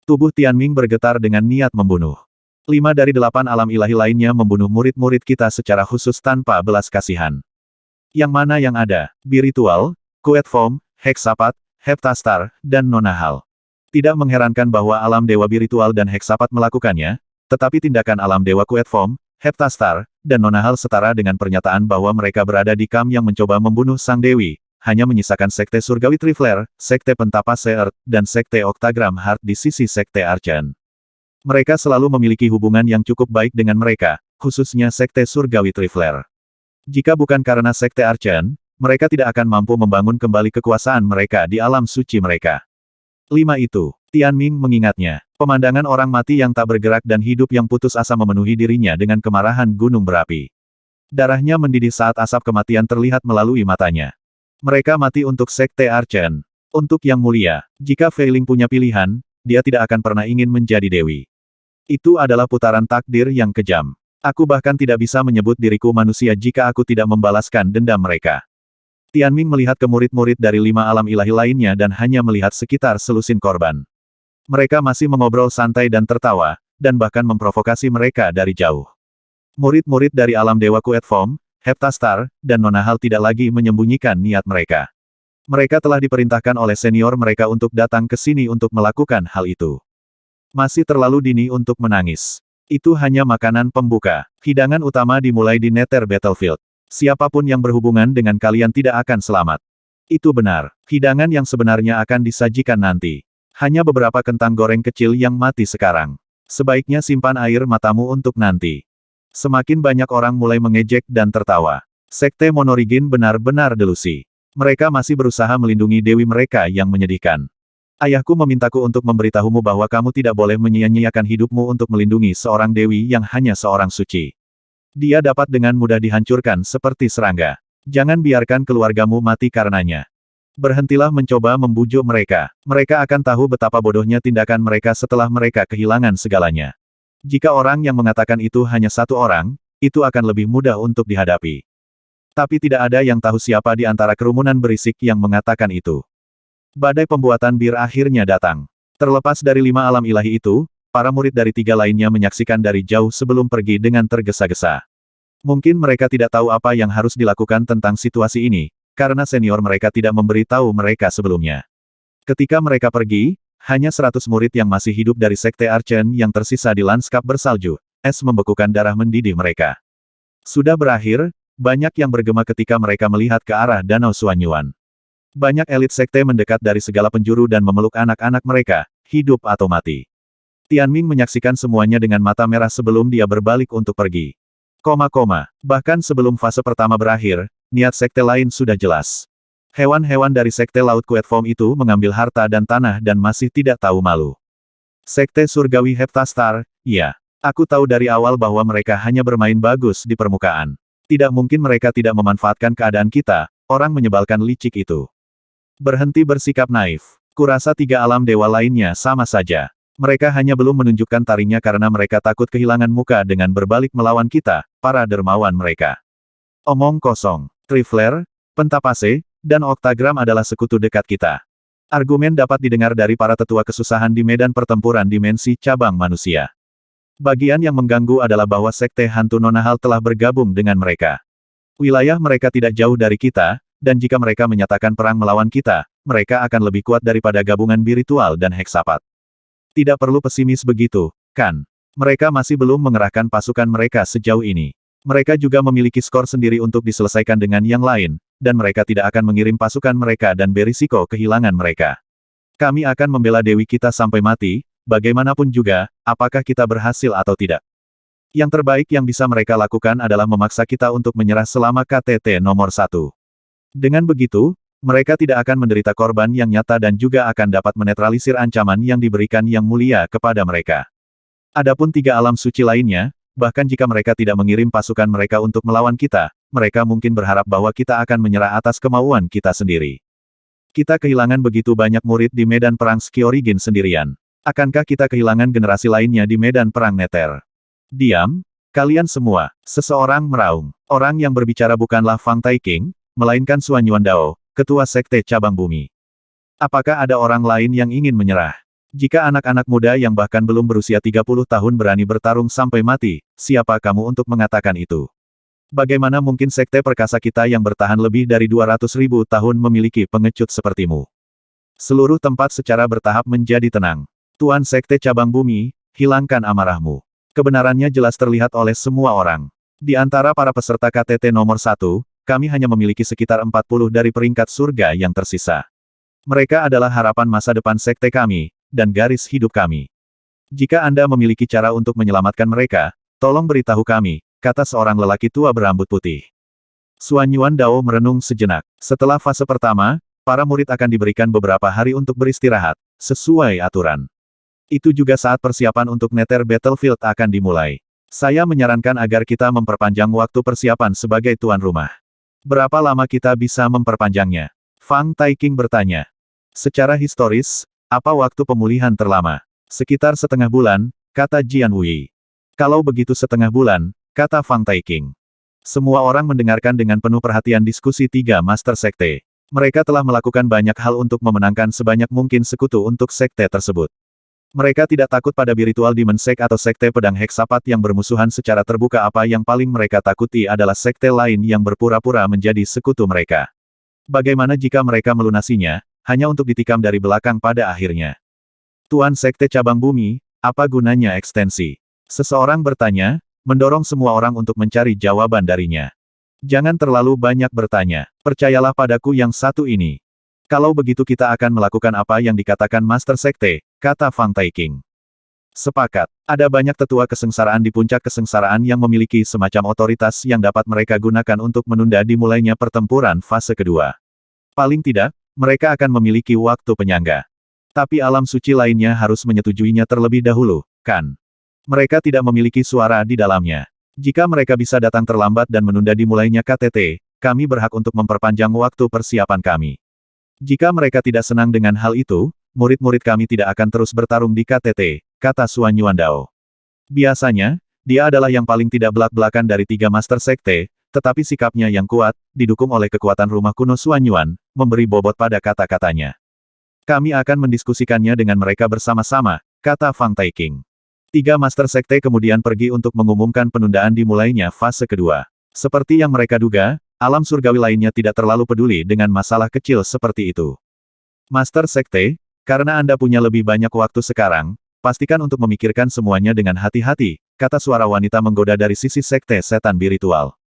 Tubuh Tianming bergetar dengan niat membunuh. 5 dari 8 alam ilahi lainnya membunuh murid-murid kita secara khusus tanpa belas kasihan. Yang mana yang ada? Biritual, Kuet Form, Heksapat, Heptastar, dan Nonahal. Tidak mengherankan bahwa alam dewa biritual dan Heksapat melakukannya, tetapi tindakan alam Dewa Kuet Form, Heptastar, dan Nona Hal setara dengan pernyataan bahwa mereka berada di camp yang mencoba membunuh Sang Dewi, hanya menyisakan Sekte Surgawi Trifler, Sekte Pentapase Earth, dan Sekte Oktagram Heart di sisi Sekte Archon. Mereka selalu memiliki hubungan yang cukup baik dengan mereka, khususnya Sekte Surgawi Trifler. Jika bukan karena Sekte Archon, mereka tidak akan mampu membangun kembali kekuasaan mereka di alam suci mereka. 5 itu. Tianming mengingatnya. Pemandangan orang mati yang tak bergerak dan hidup yang putus asa memenuhi dirinya dengan kemarahan gunung berapi. Darahnya mendidih saat asap kematian terlihat melalui matanya. Mereka mati untuk Sekte Archon. Untuk Yang Mulia, jika Fei Ling punya pilihan, dia tidak akan pernah ingin menjadi dewi. Itu adalah putaran takdir yang kejam. Aku bahkan tidak bisa menyebut diriku manusia jika aku tidak membalaskan dendam mereka. Tianming melihat ke murid-murid dari 5 alam ilahi lainnya dan hanya melihat sekitar selusin korban. Mereka masih mengobrol santai dan tertawa, dan bahkan memprovokasi mereka dari jauh. Murid-murid dari alam Dewa Kuet Form, Heptastar, dan Nona Hal tidak lagi menyembunyikan niat mereka. Mereka telah diperintahkan oleh senior mereka untuk datang ke sini untuk melakukan hal itu. Masih terlalu dini untuk menangis. Itu hanya makanan pembuka. Hidangan utama dimulai di Nether Battlefield. Siapapun yang berhubungan dengan kalian tidak akan selamat. Itu benar. Hidangan yang sebenarnya akan disajikan nanti. Hanya beberapa kentang goreng kecil yang mati sekarang. Sebaiknya simpan air matamu untuk nanti. Semakin banyak orang mulai mengejek dan tertawa. Sekte Monorigin benar-benar delusi. Mereka masih berusaha melindungi dewi mereka yang menyedihkan. Ayahku memintaku untuk memberitahumu bahwa kamu tidak boleh menyia-nyiakan hidupmu untuk melindungi seorang dewi yang hanya seorang suci. Dia dapat dengan mudah dihancurkan seperti serangga. Jangan biarkan keluargamu mati karenanya. Berhentilah mencoba membujuk mereka. Mereka akan tahu betapa bodohnya tindakan mereka setelah mereka kehilangan segalanya. Jika orang yang mengatakan itu hanya satu orang, itu akan lebih mudah untuk dihadapi. Tapi tidak ada yang tahu siapa di antara kerumunan berisik yang mengatakan itu. Badai pembuatan bir akhirnya datang. Terlepas dari 5 alam ilahi itu, para murid dari 3 lainnya menyaksikan dari jauh sebelum pergi dengan tergesa-gesa. Mungkin mereka tidak tahu apa yang harus dilakukan tentang situasi ini, karena senior mereka tidak memberitahu mereka sebelumnya. Ketika mereka pergi, hanya 100 murid yang masih hidup dari Sekte Archon yang tersisa di lanskap bersalju, es membekukan darah mendidih mereka. Sudah berakhir, banyak yang bergema ketika mereka melihat ke arah Danau Suanyuan. Banyak elit sekte mendekat dari segala penjuru dan memeluk anak-anak mereka, hidup atau mati. Tianming menyaksikan semuanya dengan mata merah sebelum dia berbalik untuk pergi. Bahkan sebelum fase pertama berakhir, niat sekte lain sudah jelas. Hewan-hewan dari Sekte Laut Kuet Form itu mengambil harta dan tanah dan masih tidak tahu malu. Sekte Surgawi Heptastar, ya. Aku tahu dari awal bahwa mereka hanya bermain bagus di permukaan. Tidak mungkin mereka tidak memanfaatkan keadaan kita, orang menyebalkan licik itu. Berhenti bersikap naif. Kurasa 3 alam dewa lainnya sama saja. Mereka hanya belum menunjukkan taringnya karena mereka takut kehilangan muka dengan berbalik melawan kita, para dermawan mereka. Omong kosong. Trifler, Pentapase, dan Oktagram adalah sekutu dekat kita. Argumen dapat didengar dari para tetua kesusahan di medan pertempuran dimensi cabang manusia. Bagian yang mengganggu adalah bahwa Sekte Hantu Nona Hal telah bergabung dengan mereka. Wilayah mereka tidak jauh dari kita, dan jika mereka menyatakan perang melawan kita, mereka akan lebih kuat daripada gabungan Biritual dan Heksapat. Tidak perlu pesimis begitu, kan? Mereka masih belum mengerahkan pasukan mereka sejauh ini. Mereka juga memiliki skor sendiri untuk diselesaikan dengan yang lain, dan mereka tidak akan mengirim pasukan mereka dan berisiko kehilangan mereka. Kami akan membela dewi kita sampai mati, bagaimanapun juga, apakah kita berhasil atau tidak. Yang terbaik yang bisa mereka lakukan adalah memaksa kita untuk menyerah selama KTT nomor 1. Dengan begitu, mereka tidak akan menderita korban yang nyata dan juga akan dapat menetralisir ancaman yang diberikan Yang Mulia kepada mereka. Adapun 3 alam suci lainnya, bahkan jika mereka tidak mengirim pasukan mereka untuk melawan kita, mereka mungkin berharap bahwa kita akan menyerah atas kemauan kita sendiri. Kita kehilangan begitu banyak murid di medan perang Skyorigin sendirian. Akankah kita kehilangan generasi lainnya di medan perang Nether? Diam, kalian semua. Seseorang meraung. Orang yang berbicara bukanlah Fang Taiking, melainkan Suanyuan Dao, Ketua Sekte Cabang Bumi. Apakah ada orang lain yang ingin menyerah? Jika anak-anak muda yang bahkan belum berusia 30 tahun berani bertarung sampai mati, siapa kamu untuk mengatakan itu? Bagaimana mungkin sekte perkasa kita yang bertahan lebih dari 200.000 tahun memiliki pengecut sepertimu? Seluruh tempat secara bertahap menjadi tenang. Tuan Sekte Cabang Bumi, hilangkan amarahmu. Kebenarannya jelas terlihat oleh semua orang. Di antara para peserta KTT nomor 1, kami hanya memiliki sekitar 40 dari peringkat surga yang tersisa. Mereka adalah harapan masa depan sekte kami, dan garis hidup kami. Jika Anda memiliki cara untuk menyelamatkan mereka, tolong beritahu kami, kata seorang lelaki tua berambut putih. Xuan Yuan Dao merenung sejenak. Setelah fase pertama, para murid akan diberikan beberapa hari untuk beristirahat, sesuai aturan. Itu juga saat persiapan untuk Nether Battlefield akan dimulai. Saya menyarankan agar kita memperpanjang waktu persiapan sebagai tuan rumah. Berapa lama kita bisa memperpanjangnya? Fang Taiking bertanya. Secara historis, apa waktu pemulihan terlama? Sekitar setengah bulan, kata Jian Wei. Kalau begitu setengah bulan, kata Fang Taiking. Semua orang mendengarkan dengan penuh perhatian diskusi tiga Master Sekte. Mereka telah melakukan banyak hal untuk memenangkan sebanyak mungkin sekutu untuk sekte tersebut. Mereka tidak takut pada Spiritual Demon Sect atau Sekte Pedang Heksapat yang bermusuhan secara terbuka. Apa yang paling mereka takuti adalah sekte lain yang berpura-pura menjadi sekutu mereka. Bagaimana jika mereka melunasinya, hanya untuk ditikam dari belakang pada akhirnya? Tuan Sekte Cabang Bumi, apa gunanya ekstensi? Seseorang bertanya, mendorong semua orang untuk mencari jawaban darinya. Jangan terlalu banyak bertanya, percayalah padaku yang satu ini. Kalau begitu kita akan melakukan apa yang dikatakan Master Sekte, kata Fang Taiking. Sepakat, ada banyak tetua kesengsaraan di puncak kesengsaraan yang memiliki semacam otoritas yang dapat mereka gunakan untuk menunda dimulainya pertempuran fase kedua. Paling tidak, mereka akan memiliki waktu penyangga. Tapi alam suci lainnya harus menyetujuinya terlebih dahulu, kan? Mereka tidak memiliki suara di dalamnya. Jika mereka bisa datang terlambat dan menunda dimulainya KTT, kami berhak untuk memperpanjang waktu persiapan kami. Jika mereka tidak senang dengan hal itu, murid-murid kami tidak akan terus bertarung di KTT, kata Xuan Yuan Dao. Biasanya, dia adalah yang paling tidak belak-belakan dari tiga Master Sekte, tetapi sikapnya yang kuat, didukung oleh kekuatan rumah kuno Xuan Yuan, memberi bobot pada kata-katanya. Kami akan mendiskusikannya dengan mereka bersama-sama, kata Fang Taiking. Tiga Master Sekte kemudian pergi untuk mengumumkan penundaan dimulainya fase kedua. Seperti yang mereka duga, alam surgawi lainnya tidak terlalu peduli dengan masalah kecil seperti itu. Master Sekte, karena Anda punya lebih banyak waktu sekarang, pastikan untuk memikirkan semuanya dengan hati-hati, kata suara wanita menggoda dari sisi Sekte Setan Spiritual.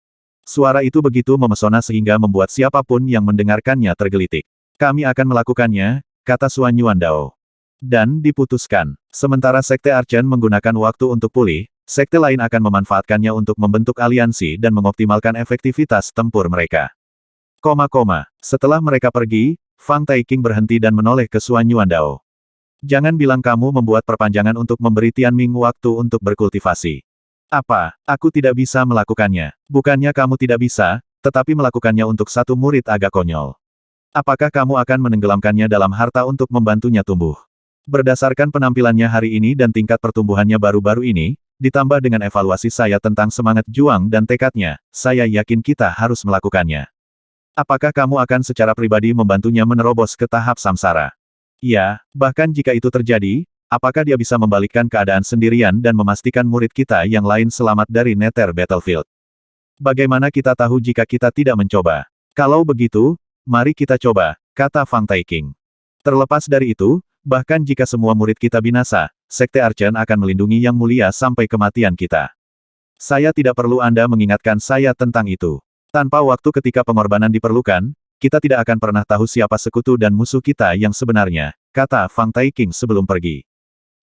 Suara itu begitu memesona sehingga membuat siapapun yang mendengarkannya tergelitik. Kami akan melakukannya, kata Xuan Yuan Dao. Dan diputuskan, sementara Sekte Archen menggunakan waktu untuk pulih, sekte lain akan memanfaatkannya untuk membentuk aliansi dan mengoptimalkan efektivitas tempur mereka. Setelah mereka pergi, Fang Taiking berhenti dan menoleh ke Xuan Yuan Dao. Jangan bilang kamu membuat perpanjangan untuk memberi Tianming waktu untuk berkultivasi. Apa, aku tidak bisa melakukannya? Bukannya kamu tidak bisa, tetapi melakukannya untuk satu murid agak konyol. Apakah kamu akan menenggelamkannya dalam harta untuk membantunya tumbuh? Berdasarkan penampilannya hari ini dan tingkat pertumbuhannya baru-baru ini, ditambah dengan evaluasi saya tentang semangat juang dan tekadnya, saya yakin kita harus melakukannya. Apakah kamu akan secara pribadi membantunya menerobos ke tahap samsara? Ya, bahkan jika itu terjadi, apakah dia bisa membalikkan keadaan sendirian dan memastikan murid kita yang lain selamat dari Nether Battlefield? Bagaimana kita tahu jika kita tidak mencoba? Kalau begitu, mari kita coba, kata Fang Taiking. Terlepas dari itu, bahkan jika semua murid kita binasa, Sekte Archen akan melindungi Yang Mulia sampai kematian kita. Saya tidak perlu Anda mengingatkan saya tentang itu. Tanpa waktu ketika pengorbanan diperlukan, kita tidak akan pernah tahu siapa sekutu dan musuh kita yang sebenarnya, kata Fang Taiking sebelum pergi.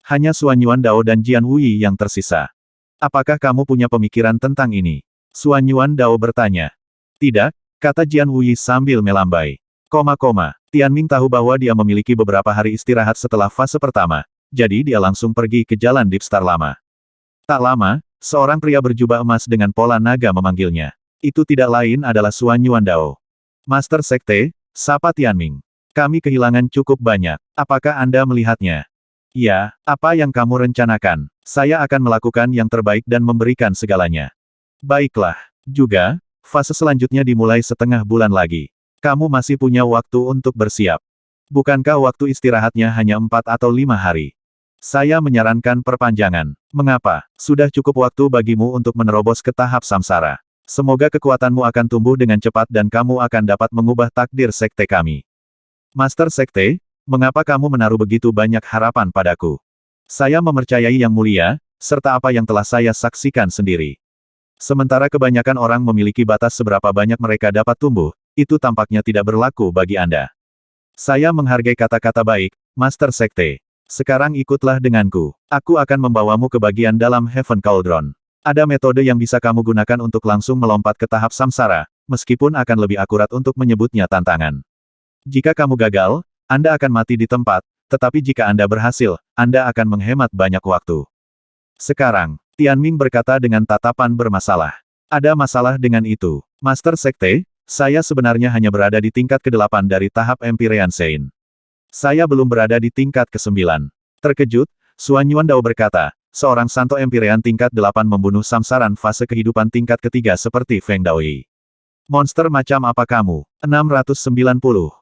Hanya Xuan Yuan Dao dan Jian Wei yang tersisa. Apakah kamu punya pemikiran tentang ini? Xuan Yuan Dao bertanya. Tidak, kata Jian Wei sambil melambai. Tianming tahu bahwa dia memiliki beberapa hari istirahat setelah fase pertama, jadi dia langsung pergi ke jalan Deep Star lama. Tak lama, seorang pria berjubah emas dengan pola naga memanggilnya. Itu tidak lain adalah Xuan Yuan Dao. Master Sekte, sapa Tianming. Kami kehilangan cukup banyak. Apakah Anda melihatnya? Ya, apa yang kamu rencanakan? Saya akan melakukan yang terbaik dan memberikan segalanya. Baiklah. Juga, fase selanjutnya dimulai setengah bulan lagi. Kamu masih punya waktu untuk bersiap. Bukankah waktu istirahatnya hanya 4 atau 5 hari? Saya menyarankan perpanjangan. Mengapa? Sudah cukup waktu bagimu untuk menerobos ke tahap samsara. Semoga kekuatanmu akan tumbuh dengan cepat dan kamu akan dapat mengubah takdir sekte kami. Master Sekte, mengapa kamu menaruh begitu banyak harapan padaku? Saya mempercayai Yang Mulia, serta apa yang telah saya saksikan sendiri. Sementara kebanyakan orang memiliki batas seberapa banyak mereka dapat tumbuh, itu tampaknya tidak berlaku bagi Anda. Saya menghargai kata-kata baik, Master Sekte. Sekarang ikutlah denganku. Aku akan membawamu ke bagian dalam Heaven Cauldron. Ada metode yang bisa kamu gunakan untuk langsung melompat ke tahap samsara, meskipun akan lebih akurat untuk menyebutnya tantangan. Jika kamu gagal, Anda akan mati di tempat, tetapi jika Anda berhasil, Anda akan menghemat banyak waktu. Sekarang, Tianming berkata dengan tatapan bermasalah. Ada masalah dengan itu. Master Sekte, saya sebenarnya hanya berada di tingkat ke-8 dari tahap Empyrean Sein. Saya belum berada di tingkat ke-9. Terkejut, Xuan Yuandao berkata, seorang Santo Empyrean tingkat 8 membunuh samsaran fase kehidupan tingkat ketiga seperti Feng Daoyi. Monster macam apa kamu? 690.